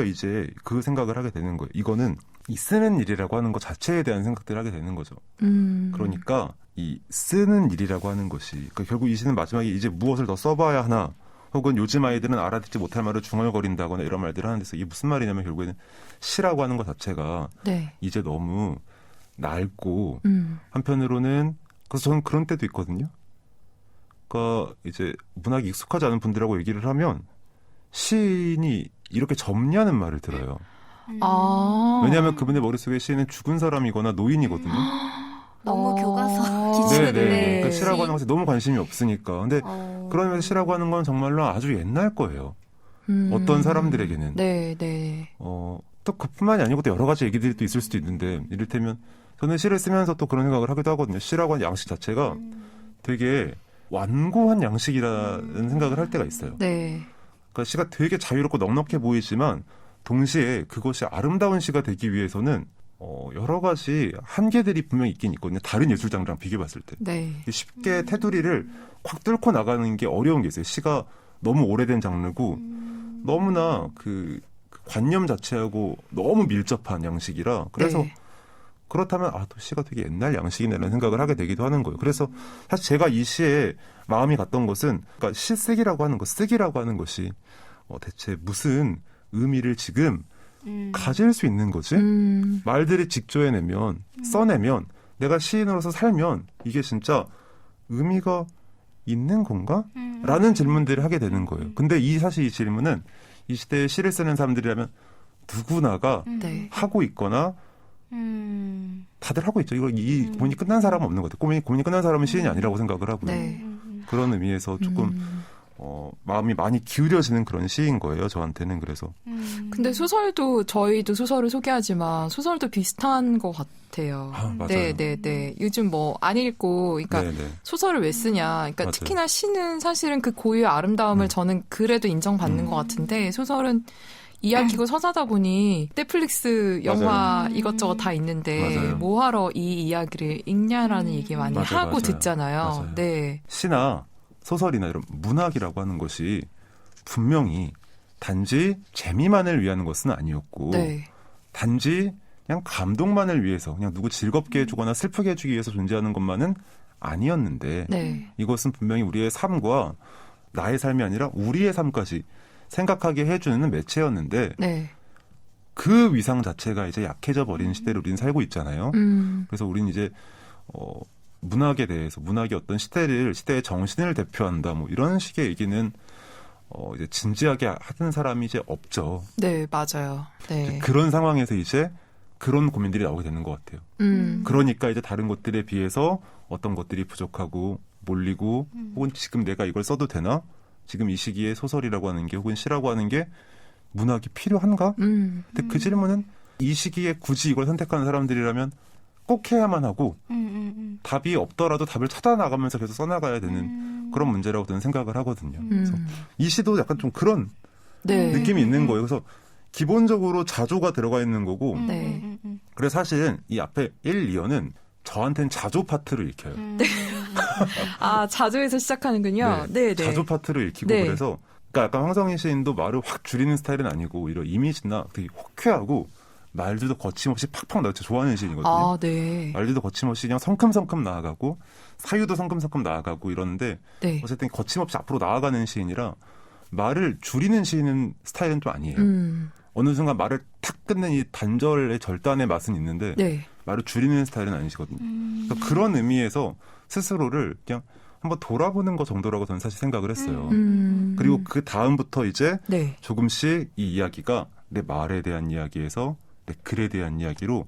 이제 그 생각을 하게 되는 거예요. 이거는 이 쓰는 일이라고 하는 것 자체에 대한 생각들을 하게 되는 거죠. 그러니까 이 쓰는 일이라고 하는 것이 그러니까 결국 이 시는 마지막에 이제 무엇을 더 써봐야 하나 혹은 요즘 아이들은 알아듣지 못할 말을 중얼거린다거나 이런 말들을 하는데서 이게 무슨 말이냐면 결국에는 시라고 하는 것 자체가 이제 너무 낡고 한편으로는 그래서 저는 그런 때도 있거든요. 그러니까 이제 문학이 익숙하지 않은 분들하고 얘기를 하면 시인이 이렇게 접냐는 말을 들어요. 왜냐하면 그분의 머릿속에 시인은 죽은 사람이거나 노인이거든요. 너무 교과서 기준에 그러니까 시라고 하는 것에 너무 관심이 없으니까. 근데 그런 면에서 시라고 하는 건 정말로 아주 옛날 거예요. 어떤 사람들에게는. 또 그뿐만이 아니고 또 여러 가지 얘기들이 또 있을 수도 있는데 이를테면 저는 시를 쓰면서 또 그런 생각을 하기도 하거든요. 시라고 하는 양식 자체가 되게 완고한 양식이라는 생각을 할 때가 있어요. 그러니까 시가 되게 자유롭고 넉넉해 보이지만 동시에 그것이 아름다운 시가 되기 위해서는 여러 가지 한계들이 분명히 있긴 있거든요. 다른 예술 장르랑 비교해봤을 때. 쉽게 테두리를 확 뚫고 나가는 게 어려운 게 있어요. 시가 너무 오래된 장르고 너무나 그 관념 자체하고 너무 밀접한 양식이라 그래서 그렇다면 또 시가 되게 옛날 양식이네라는 생각을 하게 되기도 하는 거예요. 그래서 사실 제가 이 시에 마음이 갔던 것은 그러니까 시 쓰기라고 하는 것이 대체 무슨 의미를 지금 가질 수 있는 거지? 말들이 직조해내면 써내면 내가 시인으로서 살면 이게 진짜 의미가 있는 건가? 라는 질문들을 하게 되는 거예요. 근데 사실 이 질문은 이 시대에 시를 쓰는 사람들이라면 누구나가 네. 하고 있거나 다들 하고 있죠. 이거 이 고민이 끝난 사람은 없는 것 같아요. 고민이 끝난 사람은 시인이 아니라고 생각을 하고요. 네. 그런 의미에서 조금 마음이 많이 기울여지는 그런 시인 거예요. 저한테는 그래서. 근데 소설도 저희도 소설을 소개하지만 소설도 비슷한 것 같아요. 맞아요. 네. 요즘 뭐 안 읽고, 그러니까 네네. 소설을 왜 쓰냐. 그러니까 맞아요. 특히나 시는 사실은 그 고유의 아름다움을 저는 그래도 인정받는 것 같은데 소설은 이야기고 서사다 보니 넷플릭스 영화 이것저것 다 있는데 맞아요. 뭐하러 이 이야기를 읽냐라는 얘기 많이 맞아요, 하고 맞아요. 듣잖아요. 맞아요. 네. 시나 소설이나 이런 문학이라고 하는 것이 분명히 단지 재미만을 위한 것은 아니었고 네. 단지 그냥 감동만을 위해서 그냥 누구 즐겁게 해주거나 슬프게 해주기 위해서 존재하는 것만은 아니었는데 네. 이것은 분명히 우리의 삶과 나의 삶이 아니라 우리의 삶까지 생각하게 해주는 매체였는데 네. 그 위상 자체가 이제 약해져 버린 시대를 우리는 살고 있잖아요. 그래서 우리는 이제 문학에 대해서 문학이 어떤 시대의 정신을 대표한다 뭐 이런 식의 얘기는 이제 진지하게 하는 사람이 이제 없죠. 네, 맞아요. 네. 그런 상황에서 이제 그런 고민들이 나오게 되는 것 같아요. 그러니까 이제 다른 것들에 비해서 어떤 것들이 부족하고 몰리고 혹은 지금 내가 이걸 써도 되나? 지금 이 시기에 소설이라고 하는 게 혹은 시라고 하는 게 문학이 필요한가? 근데 그 질문은 이 시기에 굳이 이걸 선택하는 사람들이라면 꼭 해야만 하고 답이 없더라도 답을 찾아나가면서 계속 써나가야 되는 그런 문제라고 저는 생각을 하거든요. 그래서 이 시도 약간 좀 그런 네. 느낌이 있는 거예요. 그래서 기본적으로 자조가 들어가 있는 거고 네. 그래서 사실은 이 앞에 1, 2어는 저한테는 자조 파트를 읽혀요. 아, 자조에서 시작하는군요. 네, 네. 자조 파트를 읽히고 네. 그래서 그러니까 약간 황성인 시인도 말을 확 줄이는 스타일은 아니고 오히려 이미지나 되게 호쾌하고 말들도 거침없이 팍팍 나가고 좋아하는 시인이거든요. 아, 네. 말들도 거침없이 그냥 성큼성큼 나아가고 사유도 성큼성큼 나아가고 이러는데 네. 어쨌든 거침없이 앞으로 나아가는 시인이라 말을 줄이는 시인은 스타일은 좀 아니에요. 어느 순간 말을 탁 끊는 이 단절의 절단의 맛은 있는데 네. 말을 줄이는 스타일은 아니시거든요. 그러니까 그런 의미에서 스스로를 그냥 한번 돌아보는 것 정도라고 저는 사실 생각을 했어요. 그리고 그 다음부터 이제 네. 조금씩 이 이야기가 내 말에 대한 이야기에서 내 글에 대한 이야기로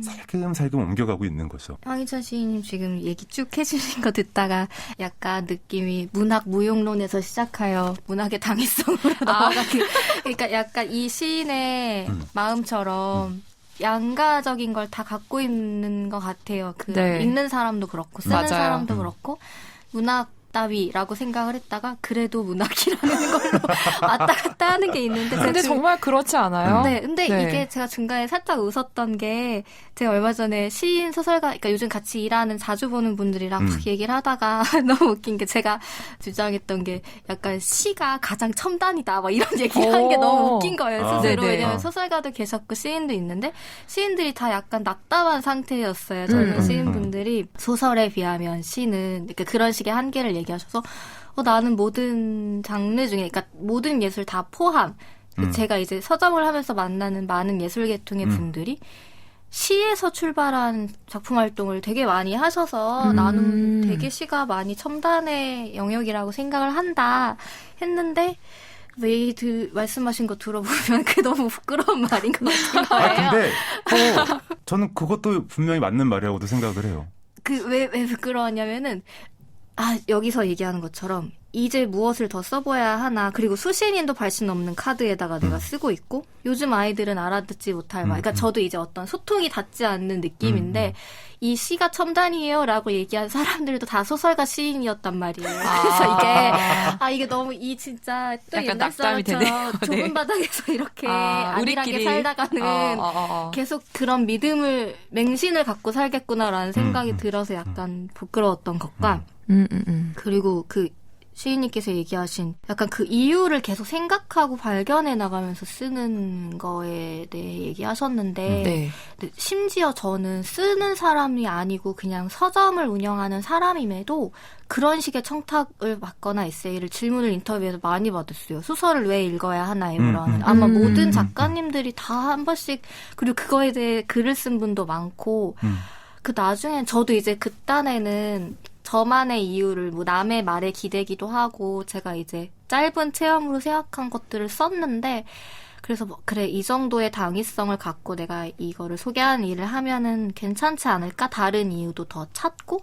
살금살금 옮겨가고 있는 거죠. 황희찬 시인님 지금 얘기 쭉 해주신 거 듣다가 약간 느낌이 문학 무용론에서 시작하여 문학의 당위성으로 나아가기. 그러니까 약간 이 시인의 마음처럼 양가적인 걸 다 갖고 있는 것 같아요. 그 네. 읽는 사람도 그렇고 쓰는 맞아요. 사람도 그렇고 문학 따위라고 생각을 했다가 그래도 문학이라는 걸로 왔다 갔다 하는 게 있는데 근데 제가 정말 그렇지 않아요? 네, 근데 네. 이게 제가 중간에 살짝 웃었던 게 제가 얼마 전에 시인 소설가, 그러니까 요즘 같이 일하는 자주 보는 분들이랑 막 얘기를 하다가 너무 웃긴 게 제가 주장했던 게 약간 시가 가장 첨단이다, 막 이런 얘기를 한 게 너무 웃긴 거예요, 아, 스스로. 네네. 왜냐면 소설가도 계셨고 시인도 있는데 시인들이 다 약간 낙담한 상태였어요. 젊은 시인분들이 소설에 비하면 시는 그러니까 그런 식의 한계를 얘기하셔서 나는 모든 장르 중에, 그러니까 모든 예술 다 포함. 제가 이제 서점을 하면서 만나는 많은 예술 계통의 분들이 시에서 출발한 작품 활동을 되게 많이 하셔서 나는 되게 시가 많이 첨단의 영역이라고 생각을 한다 했는데 왜 말씀하신 거 들어보면 그게 너무 부끄러운 말인 것 같은 거예요. 근데 저는 그것도 분명히 맞는 말이라고도 생각을 해요. 왜 부끄러웠냐면은 여기서 얘기하는 것처럼 이제 무엇을 더 써봐야 하나. 그리고 수신인도 발신 없는 카드에다가 내가 쓰고 있고 요즘 아이들은 알아듣지 못할 말. 그러니까 저도 이제 어떤 소통이 닿지 않는 느낌인데 이 시가 첨단이에요 라고 얘기한 사람들도 다 소설가 시인이었단 말이에요. 그래서 이게 너무 진짜 또 약간 옛날 낙담이 사람처럼 되네요. 좁은 네. 바닥에서 이렇게 안일하게 우리끼리 살다가는 계속 그런 맹신을 갖고 살겠구나라는 생각이 들어서 약간 부끄러웠던 것과 그리고 그 시인님께서 얘기하신 약간 그 이유를 계속 생각하고 발견해 나가면서 쓰는 거에 대해 얘기하셨는데 네. 근데 심지어 저는 쓰는 사람이 아니고 그냥 서점을 운영하는 사람임에도 그런 식의 청탁을 받거나 에세이를 질문을 인터뷰에서 많이 받았어요. 소설을 왜 읽어야 하나에 물어하는. 아마 모든 작가님들이 다 한 번씩 그리고 그거에 대해 글을 쓴 분도 많고 그 나중엔 저도 이제 그딴에는 저만의 이유를 남의 말에 기대기도 하고 제가 이제 짧은 체험으로 생각한 것들을 썼는데 그래서 뭐 그래 이 정도의 당위성을 갖고 내가 이거를 소개하는 일을 하면은 괜찮지 않을까? 다른 이유도 더 찾고.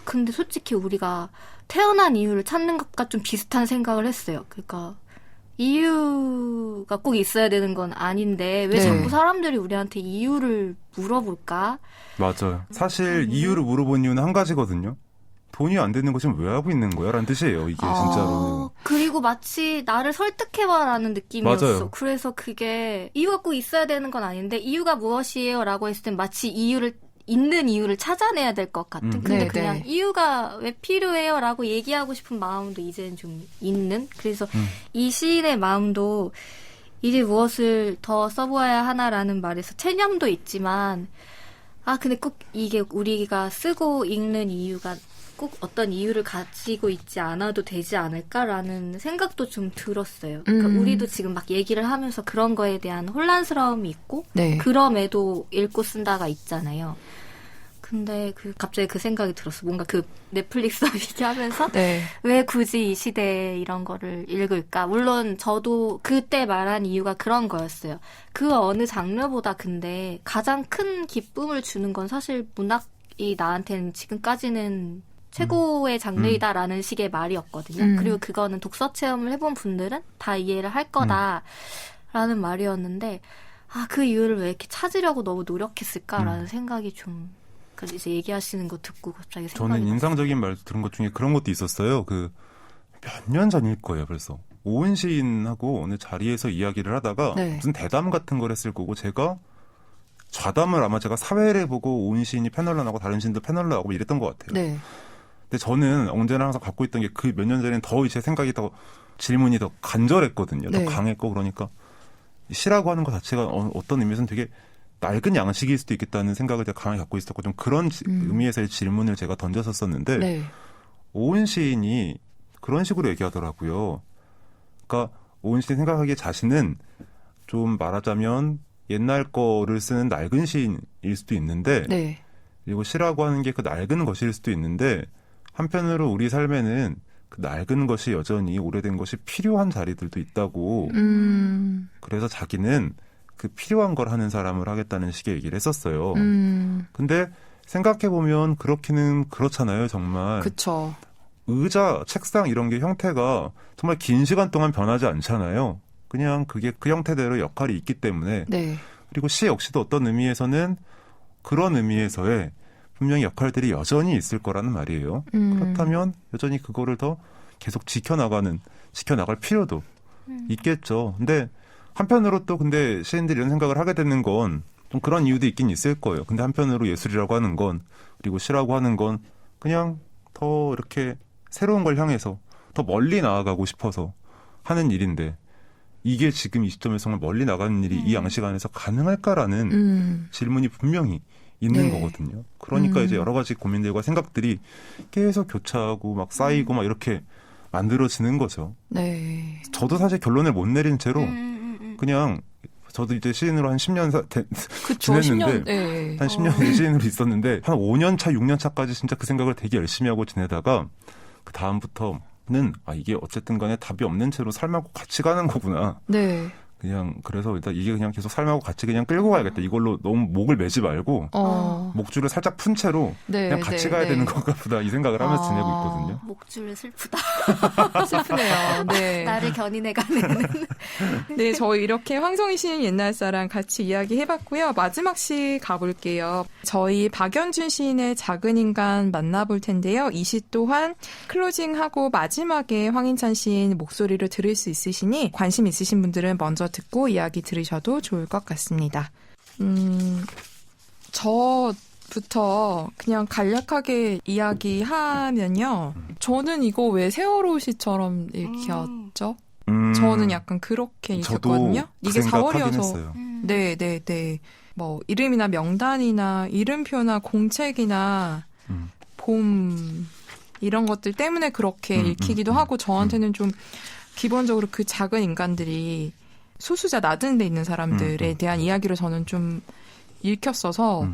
근데 솔직히 우리가 태어난 이유를 찾는 것과 좀 비슷한 생각을 했어요. 그러니까 이유가 꼭 있어야 되는 건 아닌데 왜 네. 자꾸 사람들이 우리한테 이유를 물어볼까? 맞아요. 사실 이유를 물어본 이유는 한 가지거든요. 돈이 안 되는 거 지금 왜 하고 있는 거야? 라는 뜻이에요. 이게 진짜로. 그리고 마치 나를 설득해봐라는 느낌이었어. 맞아요. 그래서 그게 이유가 꼭 있어야 되는 건 아닌데 이유가 무엇이에요? 라고 했을 땐 마치 있는 이유를 찾아내야 될 것 같은. 근데 네, 그냥 네. 이유가 왜 필요해요? 라고 얘기하고 싶은 마음도 이제는 좀 있는. 그래서 이 시인의 마음도 이제 무엇을 더 써보아야 하나라는 말에서 체념도 있지만 근데 꼭 이게 우리가 쓰고 읽는 이유가 꼭 어떤 이유를 가지고 있지 않아도 되지 않을까라는 생각도 좀 들었어요. 그러니까 우리도 지금 막 얘기를 하면서 그런 거에 대한 혼란스러움이 있고 네. 그럼에도 읽고 쓴다가 있잖아요. 근데 갑자기 그 생각이 들었어. 뭔가 그 넷플릭스 얘기하면서 네. 왜 굳이 이 시대에 이런 거를 읽을까? 물론 저도 그때 말한 이유가 그런 거였어요. 그 어느 장르보다 근데 가장 큰 기쁨을 주는 건 사실 문학이 나한테는 지금까지는 최고의 장르이다라는 식의 말이었거든요. 그리고 그거는 독서 체험을 해본 분들은 다 이해를 할 거다라는 말이었는데 그 이유를 왜 이렇게 찾으려고 너무 노력했을까라는 생각이 좀 이제 얘기하시는 거 듣고 갑자기 생각이 저는 났어요. 인상적인 말 들은 것 중에 그런 것도 있었어요. 몇 년 전일 거예요, 벌써. 오은 시인하고 어느 자리에서 이야기를 하다가 네. 무슨 대담 같은 걸 했을 거고 제가 좌담을 아마 제가 사회를 보고 오은 시인이 패널로 나오고 다른 시인도 패널로 나오고 이랬던 것 같아요. 네. 근데 저는 언제나 항상 갖고 있던 게 그 몇 년 전에는 더 제 생각이 더 질문이 더 간절했거든요. 네. 더 강했고 그러니까 시라고 하는 것 자체가 어떤 의미에서는 되게 낡은 양식일 수도 있겠다는 생각을 제가 강하게 갖고 있었고 좀 그런 의미에서의 질문을 제가 던졌었는데 네. 오은 시인이 그런 식으로 얘기하더라고요. 그러니까 오은 시인 생각하기에 자신은 좀 말하자면 옛날 거를 쓰는 낡은 시인일 수도 있는데 네. 그리고 시라고 하는 게 그 낡은 것일 수도 있는데 한편으로 우리 삶에는 그 낡은 것이 여전히 오래된 것이 필요한 자리들도 있다고 그래서 자기는 그 필요한 걸 하는 사람을 하겠다는 식의 얘기를 했었어요. 근데 생각해보면 그렇기는 그렇잖아요, 정말. 그쵸. 의자, 책상 이런 게 형태가 정말 긴 시간 동안 변하지 않잖아요. 그냥 그게 그 형태대로 역할이 있기 때문에. 네. 그리고 시 역시도 어떤 의미에서는 그런 의미에서의 분명히 역할들이 여전히 있을 거라는 말이에요. 그렇다면 여전히 그거를 더 계속 지켜나갈 필요도 있겠죠. 근데 한편으로 또 근데 시인들이 이런 생각을 하게 되는 건 좀 그런 이유도 있긴 있을 거예요. 근데 한편으로 예술이라고 하는 건 그리고 시라고 하는 건 그냥 더 이렇게 새로운 걸 향해서 더 멀리 나아가고 싶어서 하는 일인데 이게 지금 이 시점에서 정말 멀리 나가는 일이 이 양식 안에서 가능할까라는 질문이 분명히 있는 네. 거거든요. 그러니까 이제 여러 가지 고민들과 생각들이 계속 교차하고 막 쌓이고 막 이렇게 만들어지는 거죠. 네. 저도 사실 결론을 못 내린 채로 그냥 저도 이제 시인으로 한 10년 그쵸. 지냈는데 10년. 네. 한 10년 시인으로 있었는데 한 5년 차, 6년 차까지 진짜 그 생각을 되게 열심히 하고 지내다가 그 다음부터는 이게 어쨌든 간에 답이 없는 채로 삶하고 같이 가는 거구나. 네. 그냥 그래서 일단 이게 그냥 계속 삶하고 같이 그냥 끌고 가야겠다. 이걸로 너무 목을 매지 말고 목줄을 살짝 푼 채로 네, 그냥 같이 네, 가야 네. 되는 건가 보다 이 생각을 하면서 지내고 있거든요. 목줄 슬프다. 슬프네요. 네. 나를 견인해가는. 네, 저희 이렇게 황성희 시인 옛날사랑 같이 이야기해봤고요. 마지막 시 가볼게요. 저희 박연준 시인의 작은 인간 만나볼 텐데요. 이 시 또한 클로징하고 마지막에 황인찬 시인 목소리를 들을 수 있으시니 관심 있으신 분들은 먼저 듣고 이야기 들으셔도 좋을 것 같습니다. 저부터 그냥 간략하게 이야기하면요. 저는 이거 왜 세월호 시처럼 읽혔죠? 저는 약간 그렇게 저도 읽혔거든요. 그 이게 생각하긴 4월이어서. 했어요. 네. 뭐 이름이나 명단이나 이름표나 공책이나 봄 이런 것들 때문에 그렇게 읽히기도 하고 저한테는 좀 기본적으로 그 작은 인간들이 소수자 낮은 데 있는 사람들에 대한 이야기로 저는 좀 읽혔어서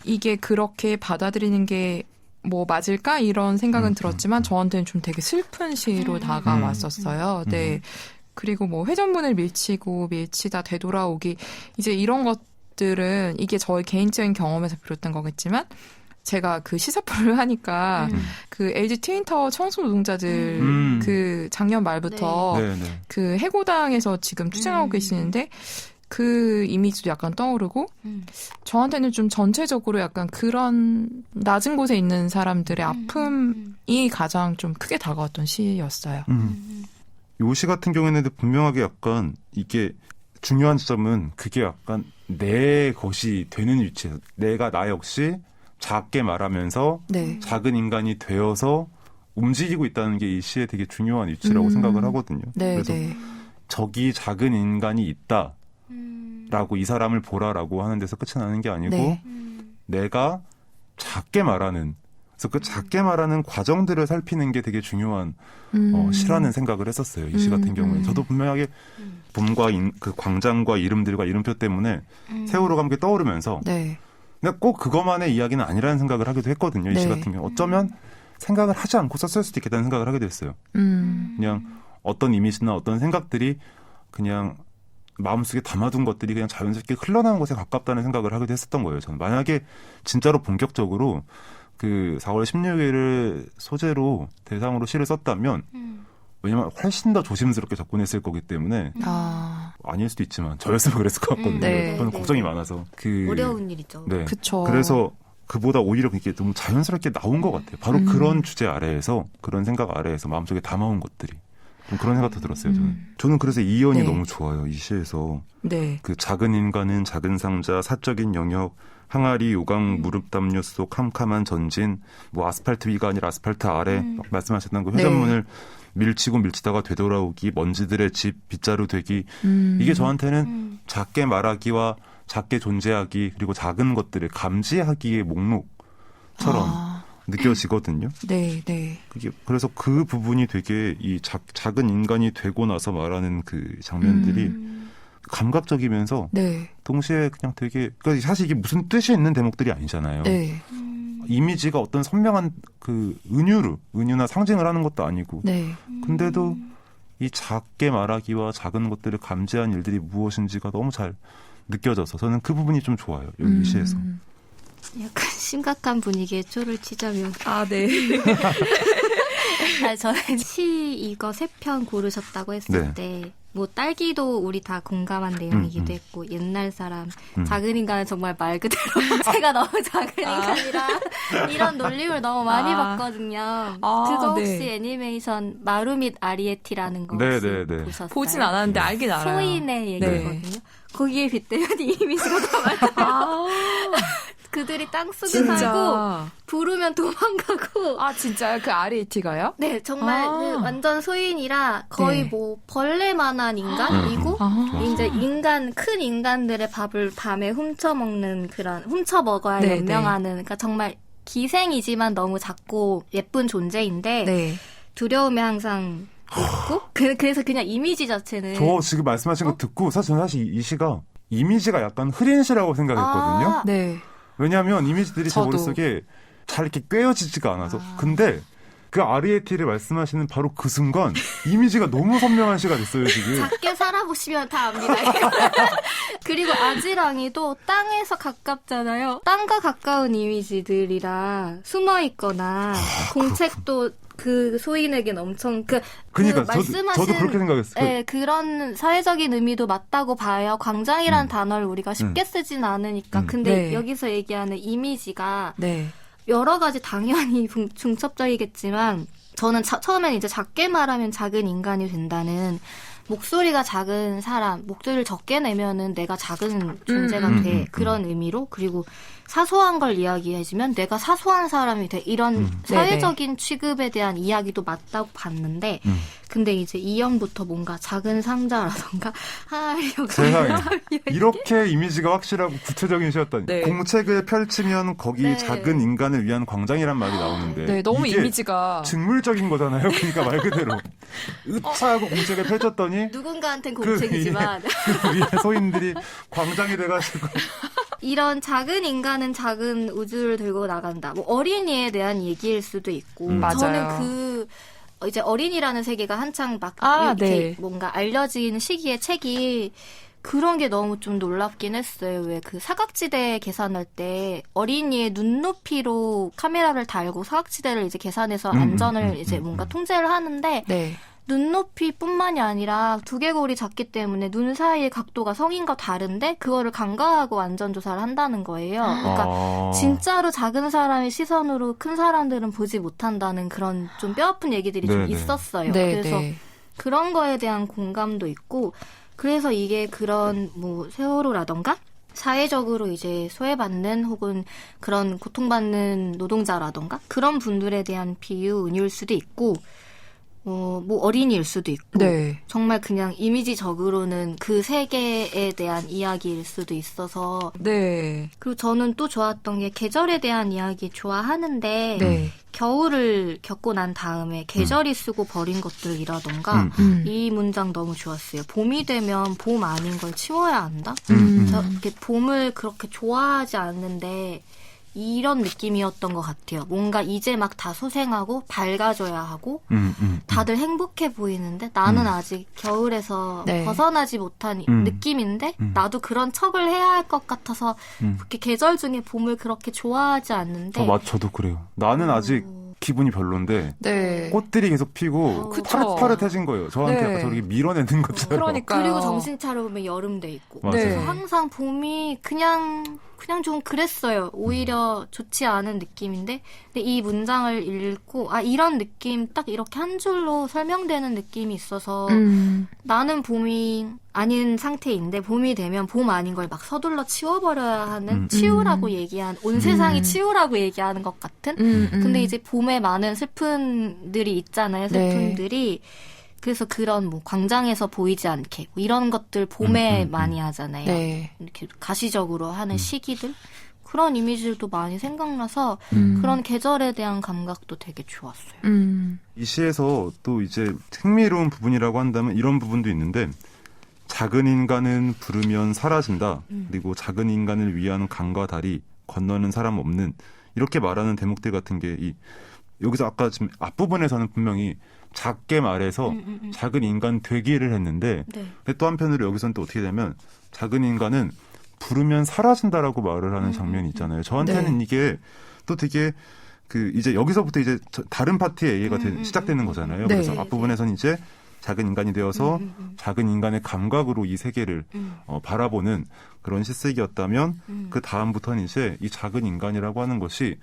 이게 그렇게 받아들이는 게 뭐 맞을까 이런 생각은 들었지만 저한테는 좀 되게 슬픈 시로 다가왔었어요. 네. 그리고 뭐 회전문을 밀치다 되돌아오기 이제 이런 것들은 이게 저의 개인적인 경험에서 비롯된 거겠지만 제가 그 시사 프로를 하니까 그 LG 트윈타워 청소 노동자들 그 작년 말부터 네, 네. 그 해고당에서 지금 투쟁하고 계시는데 그 이미지도 약간 떠오르고 저한테는 좀 전체적으로 약간 그런 낮은 곳에 있는 사람들의 아픔이 가장 좀 크게 다가왔던 시였어요. 요 시 같은 경우에는 분명하게 약간 이게 중요한 지점은 그게 약간 내 것이 되는 위치에서 내가 나 역시 작게 말하면서 네. 작은 인간이 되어서 움직이고 있다는 게 이 시의 되게 중요한 위치라고 생각을 하거든요. 네, 그래서 네. 저기 작은 인간이 있다. 라고 이 사람을 보라라고 하는 데서 끝이 나는 게 아니고 네. 내가 작게 말하는 그래서 그 작게 말하는 과정들을 살피는 게 되게 중요한 시라는 생각을 했었어요. 이 시 같은 경우에 저도 분명하게 봄과 그 광장과 이름들과 이름표 때문에 세월호가 함께 떠오르면서 네. 근데 꼭 그것만의 이야기는 아니라는 생각을 하기도 했거든요. 이 시 네. 같은 경우 어쩌면 생각을 하지 않고 썼을 수도 있겠다는 생각을 하게 됐어요. 그냥 어떤 이미지나 어떤 생각들이 그냥 마음속에 담아둔 것들이 그냥 자연스럽게 흘러나온 것에 가깝다는 생각을 하기도 했었던 거예요. 저는 만약에 진짜로 본격적으로 그 4월 16일을 소재로 대상으로 시를 썼다면 왜냐면 훨씬 더 조심스럽게 접근했을 거기 때문에 아닐 수도 있지만 저였으면 그랬을 것 같거든요. 네. 저는 네. 걱정이 많아서 어려운 일이죠. 네. 그쵸. 그래서 그보다 오히려 그게 너무 자연스럽게 나온 것 같아요. 바로 그런 주제 아래에서 그런 생각 아래에서 마음속에 담아온 것들이 좀 그런 생각도 들었어요. 저는 그래서 이연이 네. 너무 좋아요. 이 시에서 네. 그 작은 인간은 작은 상자, 사적인 영역, 항아리, 요강, 무릎 담요 속 캄캄한 전진, 뭐 아스팔트 위가 아니라 아스팔트 아래 막 말씀하셨던 그 회전문을 밀치고 밀치다가 되돌아오기, 먼지들의 집, 빗자루 되기 이게 저한테는 작게 말하기와 작게 존재하기 그리고 작은 것들을 감지하기의 목록처럼 느껴지거든요. 네, 네. 그게 그래서 그 부분이 되게 이 작은 인간이 되고 나서 말하는 그 장면들이 감각적이면서 네. 동시에 그냥 되게 그러니까 사실 이게 무슨 뜻이 있는 대목들이 아니잖아요. 네. 이미지가 어떤 선명한 그 은유나 상징을 하는 것도 아니고 네. 근데도 이 작게 말하기와 작은 것들을 감지한 일들이 무엇인지가 너무 잘 느껴져서 저는 그 부분이 좀 좋아요. 여기 시에서. 약간 심각한 분위기에 초를 치자면 네. 저는 시 이거 3편 고르셨다고 했을 네. 때 뭐 딸기도 우리 다 공감한 내용이기도 했고 옛날 사람 작은 인간은 정말 말 그대로 제가 너무 작은 인간이라 이런 놀림을 너무 많이 받거든요. 그거 혹시 네. 애니메이션 마루 및 아리에티라는 거 네, 혹시 네, 네. 보셨어요? 보진 않았는데 알긴 알아요. 소인의 얘기거든요. 거기에 빗대면 이 이미지가 더 많아요. 그들이 땅속에 진짜. 살고 부르면 도망가고 진짜요? 그 아리에티가요? 네, 정말 그 완전 소인이라 거의 네. 뭐 벌레만한 인간이고 이제 큰 인간들의 밥을 밤에 훔쳐먹는 그런 훔쳐먹어야 네, 연명하는 그러니까 정말 기생이지만 너무 작고 예쁜 존재인데 네. 두려움이 항상 있고 그래서 그냥 이미지 자체는 저 지금 말씀하신 거 듣고 저는 이 시가 이미지가 약간 흐린 시라고 생각했거든요. 네. 왜냐하면 이미지들이 제 저도. 머릿속에 잘 이렇게 꿰어지지가 않아서. 근데 그 아리에티를 말씀하시는 바로 그 순간 이미지가 너무 선명한 시가 됐어요, 지금. 작게 살아보시면 다 압니다. 그리고 아지랑이도 땅에서 가깝잖아요. 땅과 가까운 이미지들이라 숨어있거나 공책도 그 소인에겐 엄청 그러니까 말씀하신 저도 그렇게 생각했어요. 네, 그런 사회적인 의미도 맞다고 봐요. 광장이란 단어를 우리가 쉽게 쓰진 않으니까. 근데 네. 여기서 얘기하는 이미지가 네. 여러 가지 당연히 중첩적이겠지만 저는 처음엔 이제 작게 말하면 작은 인간이 된다는 목소리가 작은 사람, 목소리를 적게 내면은 내가 작은 존재가 돼. 그런 의미로. 그리고 사소한 걸 이야기해주면 내가 사소한 사람이 돼. 이런 사회적인 취급에 대한 이야기도 맞다고 봤는데, 근데 이제 2연부터 뭔가 작은 상자라던가, 세상에. 이렇게 이미지가 확실하고 구체적인 시였다니. 네. 공책을 펼치면 거기 네. 작은 인간을 위한 광장이란 말이 나오는데. 네, 너무 이게 이미지가. 직물적인 거잖아요. 그러니까 말 그대로. 으차하고 공책을 펼쳤더니 누군가한텐 공책이지만 그 위에 소인들이 광장이 돼가지고 이런 작은 인간은 작은 우주를 들고 나간다. 뭐 어린이에 대한 얘기일 수도 있고 맞아요. 저는 이제 어린이라는 세계가 한창 막 아, 이렇게 네. 뭔가 알려진 시기의 책이 그런 게 너무 좀 놀랍긴 했어요. 왜 그 사각지대 계산할 때 어린이의 눈높이로 카메라를 달고 사각지대를 이제 계산해서 안전을 이제 뭔가 통제를 하는데 네. 눈높이뿐만이 아니라 두개골이 작기 때문에 눈 사이의 각도가 성인과 다른데 그거를 간과하고 안전조사를 한다는 거예요. 그러니까 아. 진짜로 작은 사람의 시선으로 큰 사람들은 보지 못한다는 그런 좀 뼈아픈 얘기들이 좀 네네. 있었어요. 네, 그래서 네. 그런 거에 대한 공감도 있고 그래서 이게 그런 뭐 세월호라던가 사회적으로 이제 소외받는 혹은 그런 고통받는 노동자라던가 그런 분들에 대한 비유 은유일 수도 있고 뭐 어린이일 수도 있고 네. 정말 그냥 이미지적으로는 그 세계에 대한 이야기일 수도 있어서 네. 그리고 저는 또 좋았던 게 계절에 대한 이야기 좋아하는데 네. 겨울을 겪고 난 다음에 계절이 쓰고 버린 것들이라던가 이 문장 너무 좋았어요. 봄이 되면 봄 아닌 걸 치워야 한다? 저 이렇게 봄을 그렇게 좋아하지 않는데 이런 느낌이었던 것 같아요. 뭔가 이제 막 다 소생하고 밝아져야 하고 다들 행복해 보이는데 나는 아직 겨울에서 네. 벗어나지 못한 느낌인데 나도 그런 척을 해야 할 것 같아서 그렇게 계절 중에 봄을 그렇게 좋아하지 않는데 저도 그래요. 나는 아직 기분이 별론데 네. 꽃들이 계속 피고 그쵸. 파릇파릇해진 거예요. 저한테 네. 약간 저렇게 밀어내는 것처럼. 그러니까 그리고 정신 차려보면 여름 돼 있고 맞아요. 네. 그래서 항상 봄이 그냥 좀 그랬어요. 오히려 좋지 않은 느낌인데 근데 이 문장을 읽고 이런 느낌 딱 이렇게 한 줄로 설명되는 느낌이 있어서 나는 봄이 아닌 상태인데 봄이 되면 봄 아닌 걸 막 서둘러 치워버려야 하는 치우라고 얘기한 온 세상이 치우라고 얘기하는 것 같은 근데 이제 봄에 많은 슬픔들이 있잖아요. 슬픔들이 그래서 그런 뭐 광장에서 보이지 않게 뭐 이런 것들 봄에 많이 하잖아요. 네. 이렇게 가시적으로 하는 시기들 그런 이미지들도 많이 생각나서 그런 계절에 대한 감각도 되게 좋았어요. 이 시에서 또 이제 흥미로운 부분이라고 한다면 이런 부분도 있는데 작은 인간은 부르면 사라진다. 그리고 작은 인간을 위한 강과 다리 건너는 사람 없는 이렇게 말하는 대목들 같은 게 여기서 아까 지금 앞부분에서는 분명히 작게 말해서 작은 인간 되기를 했는데 네. 근데 또 한편으로 여기서는 또 어떻게 되면 작은 인간은 부르면 사라진다라고 말을 하는 장면이 있잖아요. 저한테는 이게 또 되게 이제 여기서부터 이제 다른 파트의 얘기가 시작되는 거잖아요. 네. 그래서 앞부분에서는 이제 작은 인간이 되어서 작은 인간의 감각으로 이 세계를 바라보는 그런 시쓰기였다면 그 다음부터는 이제 이 작은 인간이라고 하는 것이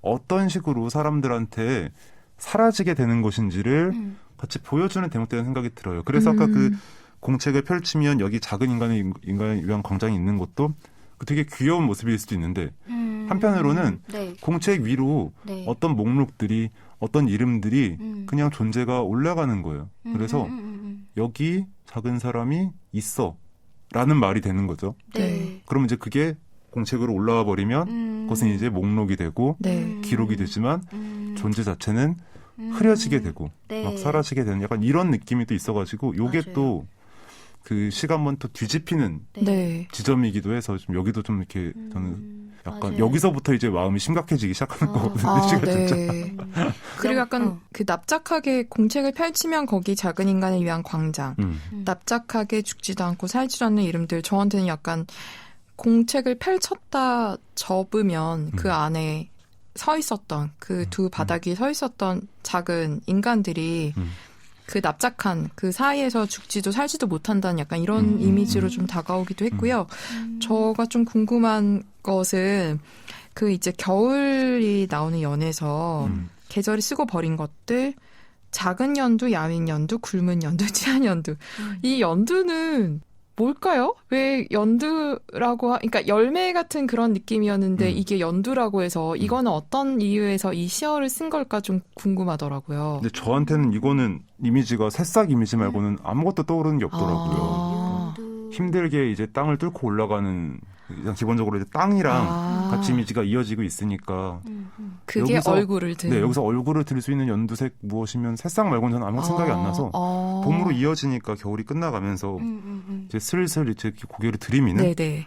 어떤 식으로 사람들한테 사라지게 되는 것인지를 같이 보여주는 대목이라는 생각이 들어요. 그래서 아까 그 공책을 펼치면 여기 작은 인간을 위한 광장이 있는 것도 되게 귀여운 모습일 수도 있는데 한편으로는 네. 공책 위로 네. 어떤 목록들이 어떤 이름들이 그냥 존재가 올라가는 거예요. 그래서 여기 작은 사람이 있어 라는 말이 되는 거죠. 네. 그러면 이제 그게 공책으로 올라와 버리면 그것은 이제 목록이 되고 네. 기록이 되지만 존재 자체는 흐려지게 되고 네. 막 사라지게 되는 약간 이런 느낌이 또 있어가지고 요게 맞아요. 또 그 시가 한번 또 뒤집히는 네. 지점이기도 해서 좀 여기도 좀 이렇게 저는 약간 맞아요. 여기서부터 이제 마음이 심각해지기 시작하는 거거든요. 시가 진짜. 네. 그리고 약간 그 납작하게 공책을 펼치면 거기 작은 인간을 위한 광장. 납작하게 죽지도 않고 살지도 않는 이름들. 저한테는 약간 공책을 펼쳤다 접으면 그 안에 서 있었던 그 두 바닥이 서 있었던 작은 인간들이 그 납작한 그 사이에서 죽지도 살지도 못한다는 약간 이런 이미지로 좀 다가오기도 했고요. 저가 좀 궁금한 것은 그 이제 겨울이 나오는 연에서 계절이 쓰고 버린 것들 작은 연두, 야윈 연두, 굵은 연두, 찌한 연두. 이 연두는 뭘까요? 왜 연두라고 그러니까 열매 같은 그런 느낌이었는데 이게 연두라고 해서 이거는 어떤 이유에서 이 시어를 쓴 걸까 좀 궁금하더라고요. 근데 저한테는 이거는 이미지가 새싹 이미지 말고는 아무것도 떠오르는 게 없더라고요. 힘들게 이제 땅을 뚫고 올라가는 그냥 기본적으로 이제 땅이랑 같이 이미지가 이어지고 있으니까 그게 여기서, 얼굴을 든. 네, 여기서 얼굴을 들 수 있는 연두색 무엇이면 새싹 말고는 저는 아무 생각이 안 나서 봄으로 이어지니까 겨울이 끝나가면서 이제 슬슬 이제 고개를 들이미는 네네.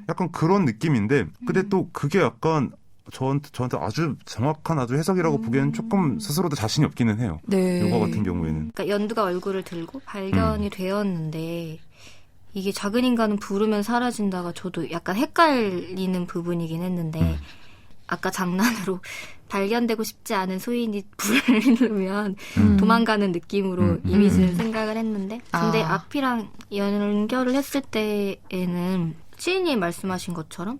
약간 그런 느낌인데 근데 또 그게 약간 저한테 아주 정확한 아주 해석이라고 보기에는 조금 스스로도 자신이 없기는 해요. 네. 요거 같은 경우에는. 그러니까 연두가 얼굴을 들고 발견이 되었는데 이게 작은 인간은 부르면 사라진다가 저도 약간 헷갈리는 부분이긴 했는데 아까 장난으로 발견되고 싶지 않은 소인이 부르면 도망가는 느낌으로 이미지를 생각을 했는데 근데 앞이랑 연결을 했을 때에는 시인이 말씀하신 것처럼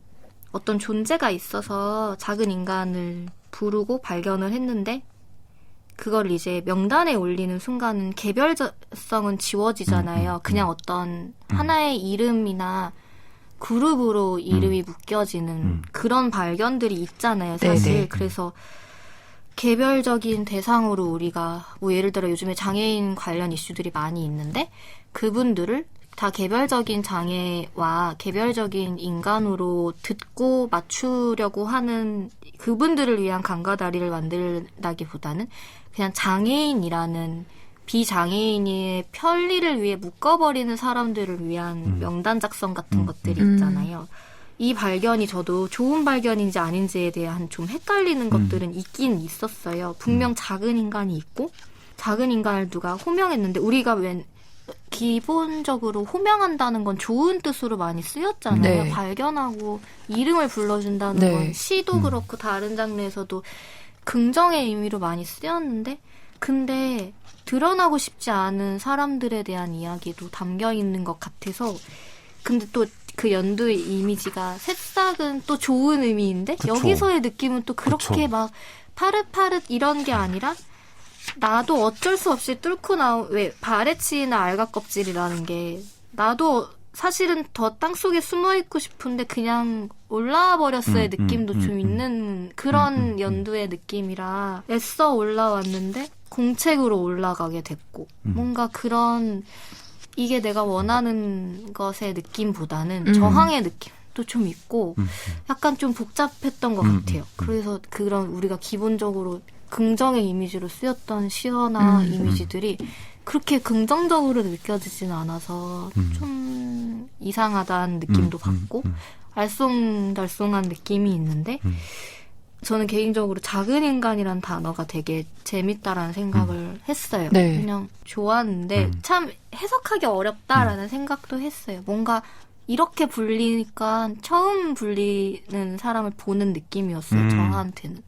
어떤 존재가 있어서 작은 인간을 부르고 발견을 했는데 그걸 이제 명단에 올리는 순간은 개별성은 지워지잖아요. 그냥 어떤 하나의 이름이나 그룹으로 이름이 묶여지는 그런 발견들이 있잖아요, 사실. 네네. 그래서 개별적인 대상으로 우리가 뭐 예를 들어 요즘에 장애인 관련 이슈들이 많이 있는데 그분들을 다 개별적인 장애와 개별적인 인간으로 듣고 맞추려고 하는 그분들을 위한 강가다리를 만들다기보다는 그냥 장애인이라는 비장애인의 편리를 위해 묶어버리는 사람들을 위한 명단 작성 같은 것들이 있잖아요. 이 발견이 저도 좋은 발견인지 아닌지에 대한 좀 헷갈리는 것들은 있긴 있었어요. 분명 작은 인간이 있고 작은 인간을 누가 호명했는데 우리가 웬 기본적으로 호명한다는 건 좋은 뜻으로 많이 쓰였잖아요. 네. 발견하고 이름을 불러준다는 네. 건 시도 그렇고 다른 장르에서도 긍정의 의미로 많이 쓰였는데 근데 드러나고 싶지 않은 사람들에 대한 이야기도 담겨 있는 것 같아서 근데 또 그 연두의 이미지가 새싹은 또 좋은 의미인데 그쵸. 여기서의 느낌은 또 그렇게 그쵸. 막 파릇파릇 이런 게 아니라 나도 어쩔 수 없이 뚫고 나온 왜 바레치나 알가껍질이라는 게 나도 사실은 더 땅속에 숨어있고 싶은데 그냥 올라와 버렸어의 느낌도 좀 있는 그런 연두의 느낌이라 애써 올라왔는데 공책으로 올라가게 됐고 뭔가 그런 이게 내가 원하는 것의 느낌보다는 저항의 느낌도 좀 있고 약간 좀 복잡했던 것 같아요. 그래서 그런 우리가 기본적으로 긍정의 이미지로 쓰였던 시어나 이미지들이 그렇게 긍정적으로 느껴지진 않아서 좀 이상하다는 느낌도 받고 알쏭달쏭한 느낌이 있는데 저는 개인적으로 작은 인간이란 단어가 되게 재밌다라는 생각을 했어요. 네. 그냥 좋았는데 참 해석하기 어렵다라는 생각도 했어요. 뭔가 이렇게 불리니까 처음 불리는 사람을 보는 느낌이었어요. 저한테는.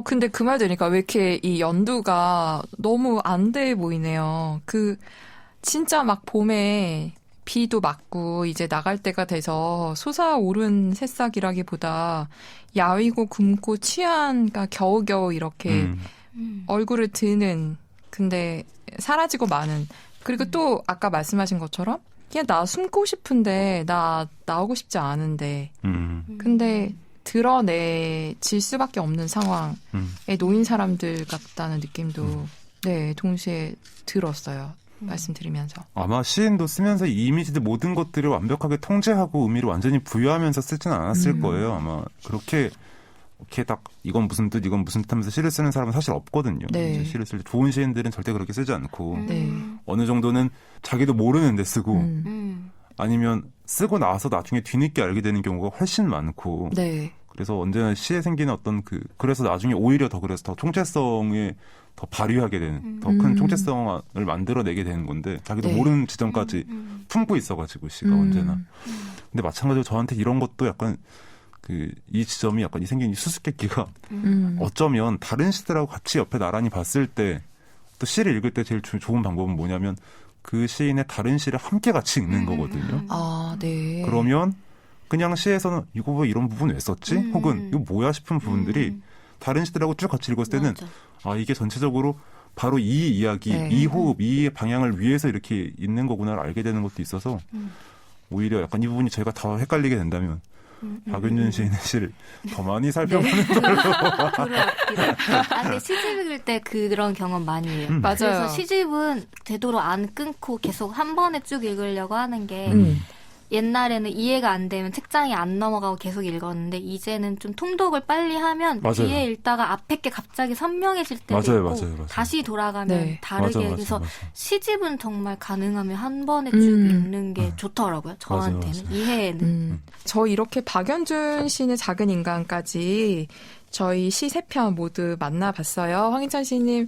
근데 그 말 들으니까 왜 이렇게 이 연두가 너무 안 돼 보이네요. 진짜 막 봄에 비도 맞고 이제 나갈 때가 돼서 솟아오른 새싹이라기보다 야위고 굶고 취한, 그러니까 겨우겨우 이렇게 얼굴을 드는, 근데 사라지고 마는. 그리고 또 아까 말씀하신 것처럼 그냥 나 숨고 싶은데 나 나오고 싶지 않은데 근데 드러내질 수밖에 없는 상황에 놓인 사람들 같다는 느낌도 네 동시에 들었어요. 말씀드리면서. 아마 시인도 쓰면서 이 이미지들 모든 것들을 완벽하게 통제하고 의미를 완전히 부여하면서 쓰지는 않았을 거예요. 아마 그렇게 딱 이건 무슨 뜻 이건 무슨 뜻 하면서 시를 쓰는 사람은 사실 없거든요. 네. 이제 시를 쓸 때 좋은 시인들은 절대 그렇게 쓰지 않고 네. 어느 정도는 자기도 모르는데 쓰고 아니면 쓰고 나서 나중에 뒤늦게 알게 되는 경우가 훨씬 많고 네. 그래서 언제나 시에 생기는 어떤 그래서 나중에 오히려 그래서 더 총체성에 더 발휘하게 되는 더 큰 총체성을 만들어내게 되는 건데 자기도 네. 모르는 지점까지 품고 있어가지고 시가 언제나. 근데 마찬가지로 저한테 이런 것도 약간 이 지점이 약간 이 생긴 이 수수께끼가 어쩌면 다른 시들하고 같이 옆에 나란히 봤을 때 또 시를 읽을 때 제일 좋은 방법은 뭐냐면 그 시인의 다른 시를 함께 같이 읽는 거거든요. 아, 네. 그러면 그냥 시에서는 이거 왜 이런 부분 왜 썼지? 혹은 이거 뭐야 싶은 부분들이 다른 시들하고 쭉 같이 읽었을 때는 맞아. 아 이게 전체적으로 바로 이 이야기, 네. 이 호흡, 이 방향을 위해서 이렇게 있는 거구나를 알게 되는 것도 있어서 오히려 약간 이 부분이 저희가 더 헷갈리게 된다면 박윤준 시인의 시를 더 많이 살펴보는 걸로. 근데 시집 읽을 때 그런 경험 많이 해요. 맞아요. 그래서 시집은 되도록 안 끊고 계속 한 번에 쭉 읽으려고 하는 게 옛날에는 이해가 안 되면 책장에 안 넘어가고 계속 읽었는데 이제는 좀 통독을 빨리 하면 맞아요. 뒤에 읽다가 앞에 게 갑자기 선명해질 때도 맞아요, 있고 맞아요. 다시 돌아가면 네. 다르게 그래서 시집은 정말 가능하면 한 번에 쭉 읽는 게 좋더라고요. 저한테는 맞아요. 이해에는. 저 이렇게 박연준 시인의 작은 인간까지 저희 시 3편 모두 만나봤어요. 황인찬 시인님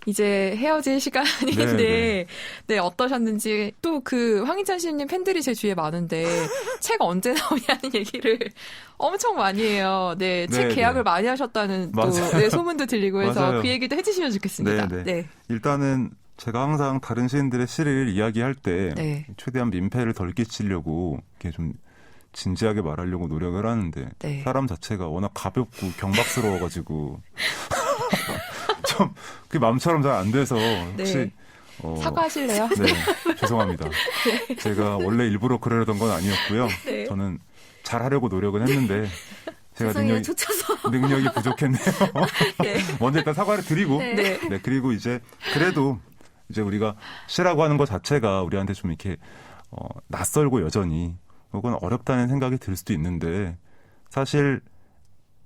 이제 헤어질 시간인데 네. 네, 어떠셨는지 또 그 황인찬 시인님 팬들이 제 주위에 많은데 책 언제 나오냐는 얘기를 엄청 많이 해요. 네, 책 네, 계약을 네. 많이 하셨다는 또 맞아요. 네, 소문도 들리고 해서 맞아요. 그 얘기도 해주시면 좋겠습니다. 네, 네. 네. 일단은 제가 항상 다른 시인들의 시를 이야기할 때 네. 최대한 민폐를 덜 끼치려고 이렇게 좀 진지하게 말하려고 노력을 하는데 네. 사람 자체가 워낙 가볍고 경박스러워가지고 좀 그게 마음처럼 잘 안 돼서 혹시 네. 사과하실래요? 네, 죄송합니다. 제가 원래 일부러 그러려던 건 아니었고요. 네. 저는 잘하려고 노력은 했는데 제가 죄송해요. 초쳐서. 능력이 부족했네요. 네. 먼저 일단 사과를 드리고 네. 네. 그리고 이제 그래도 이제 우리가 시라고 하는 것 자체가 우리한테 좀 이렇게 낯설고 여전히 혹은 어렵다는 생각이 들 수도 있는데 사실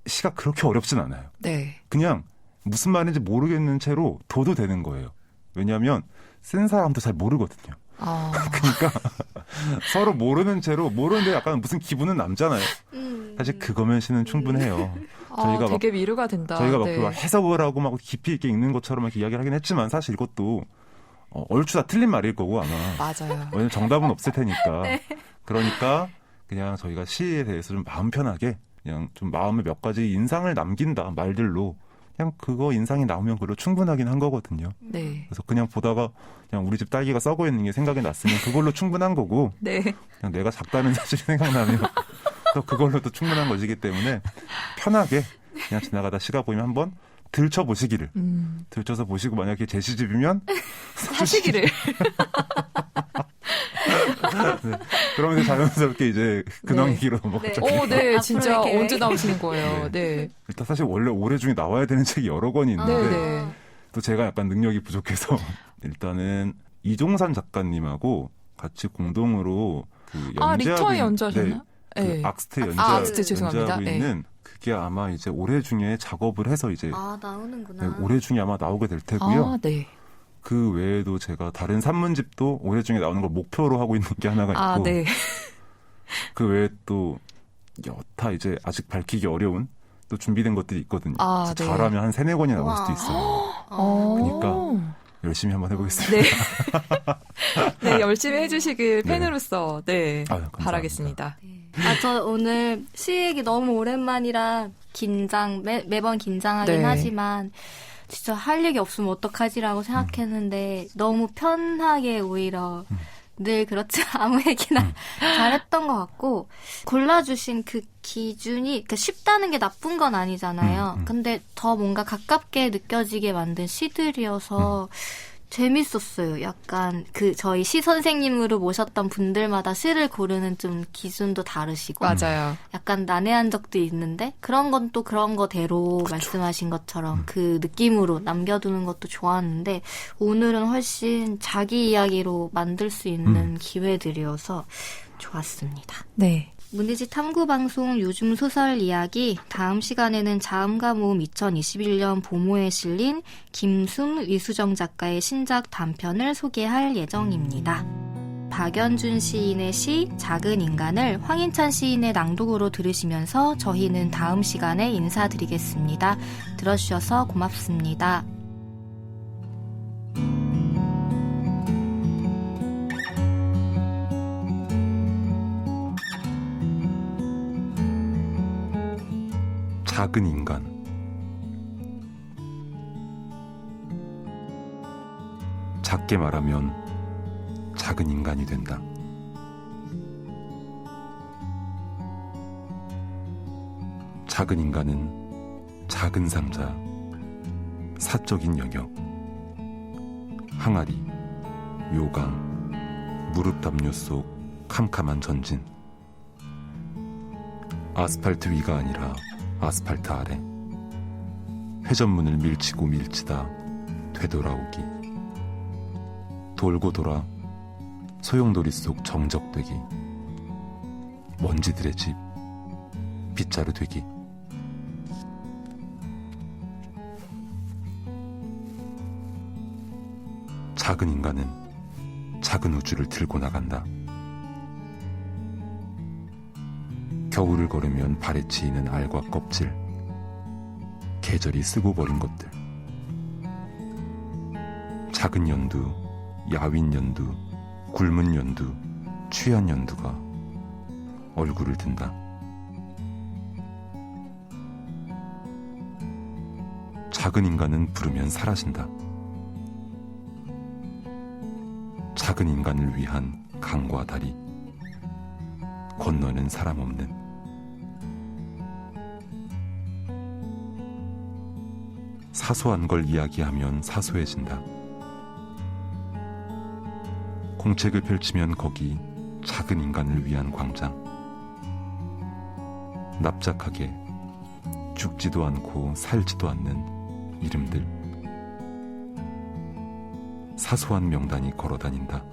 시가 그렇게 어렵진 않아요. 네. 그냥 무슨 말인지 모르겠는 채로 둬도 되는 거예요. 왜냐하면 쓴 사람도 잘 모르거든요. 그러니까 서로 모르는 채로 모르는데 약간 무슨 기분은 남잖아요. 사실 그거면 시는 충분해요. 저희가 되게 위로가 된다. 저희가 막 네. 그 해석을 하고 막 깊이 있게 읽는 것처럼 이렇게 이야기를 하긴 했지만 사실 이것도 얼추 다 틀린 말일 거고 아마. 맞아요. 왜냐면 정답은 없을 테니까. 네. 그러니까 그냥 저희가 시에 대해서 좀 마음 편하게 그냥 좀 마음에 몇 가지 인상을 남긴다 말들로 그냥 그거 인상이 나오면 그걸로 충분하긴 한 거거든요. 네. 그래서 그냥 보다가 그냥 우리 집 딸기가 썩어 있는 게 생각이 났으면 그걸로 충분한 거고 네. 그냥 내가 작다는 사실이 생각나면 또 그걸로 또 충분한 것이기 때문에 편하게 그냥 지나가다 시가 보이면 한번 들춰보시기를 들춰서 보시고 만약에 제 시집이면 사시기를. 네. 그러면 이제 자연스럽게 이제 근황기로 넘어가죠. 오, 네. 앞으로의 진짜 계획. 언제 나오시는 거예요? 네. 일단 사실 원래 올해 중에 나와야 되는 책이 여러 권이 있는데 네. 또 제가 약간 능력이 부족해서 일단은 이종산 작가님하고 같이 공동으로 그 리터에 연주하셨나요? 그 네. 악스트 악스트 죄송합니다. 연주하고 네. 있는 그게 아마 이제 올해 중에 작업을 해서 이제 나오는구나. 네, 올해 중에 아마 나오게 될 테고요. 네. 그 외에도 제가 다른 산문집도 올해 중에 나오는 걸 목표로 하고 있는 게 하나가 있고 네. 그 외에 또 여타 이제 아직 밝히기 어려운 또 준비된 것들이 있거든요. 네. 잘하면 한 3-4권이 나올 수도 있어요. 그러니까 열심히 한번 해보겠습니다. 네. 네, 열심히 해주시길 팬으로서 감사합니다. 바라겠습니다. 저 오늘 시 얘기 너무 오랜만이라 매번 긴장하긴 네. 하지만 진짜 할 얘기 없으면 어떡하지라고 생각했는데 너무 편하게 오히려 늘 그렇지 아무 얘기나 잘했던 것 같고 골라주신 그 기준이 그러니까 쉽다는 게 나쁜 건 아니잖아요. 근데 더 뭔가 가깝게 느껴지게 만든 시들이어서 재밌었어요. 약간 저희 시 선생님으로 모셨던 분들마다 시를 고르는 좀 기준도 다르시고 맞아요. 약간 난해한 적도 있는데 그런 건 또 그런 거대로 말씀하신 것처럼 그 느낌으로 남겨두는 것도 좋았는데 오늘은 훨씬 자기 이야기로 만들 수 있는 기회들이어서 좋았습니다. 네. 문예지 탐구방송 요즘 소설 이야기 다음 시간에는 자음과 모음 2021년 보모에 실린 김숨 위수정 작가의 신작 단편을 소개할 예정입니다. 박연준 시인의 시 작은 인간을 황인찬 시인의 낭독으로 들으시면서 저희는 다음 시간에 인사드리겠습니다. 들어주셔서 고맙습니다. 작은 인간. 작게 말하면 작은 인간이 된다. 작은 인간은 작은 상자, 사적인 영역, 항아리, 요강, 무릎 담요 속 캄캄한 전진. 아스팔트 위가 아니라 아스팔트 아래. 회전문을 밀치고 밀치다 되돌아오기. 돌고 돌아 소용돌이 속 정적되기. 먼지들의 집, 빗자루 되기. 작은 인간은 작은 우주를 들고 나간다. 겨울을 걸으면 발에 치이는 알과 껍질, 계절이 쓰고 버린 것들. 작은 연두, 야윈 연두, 굶은 연두, 취한 연두가 얼굴을 든다. 작은 인간은 부르면 사라진다. 작은 인간을 위한 강과 다리, 건너는 사람 없는. 사소한 걸 이야기하면 사소해진다. 공책을 펼치면 거기 작은 인간을 위한 광장. 납작하게 죽지도 않고 살지도 않는 이름들. 사소한 명단이 걸어다닌다.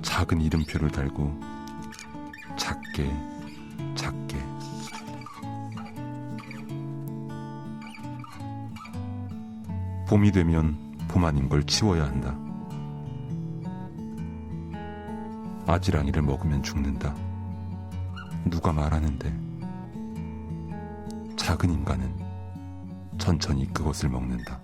작은 이름표를 달고 작게 작게. 봄이 되면 봄 아닌 걸 치워야 한다. 아지랑이를 먹으면 죽는다. 누가 말하는데 작은 인간은 천천히 그것을 먹는다.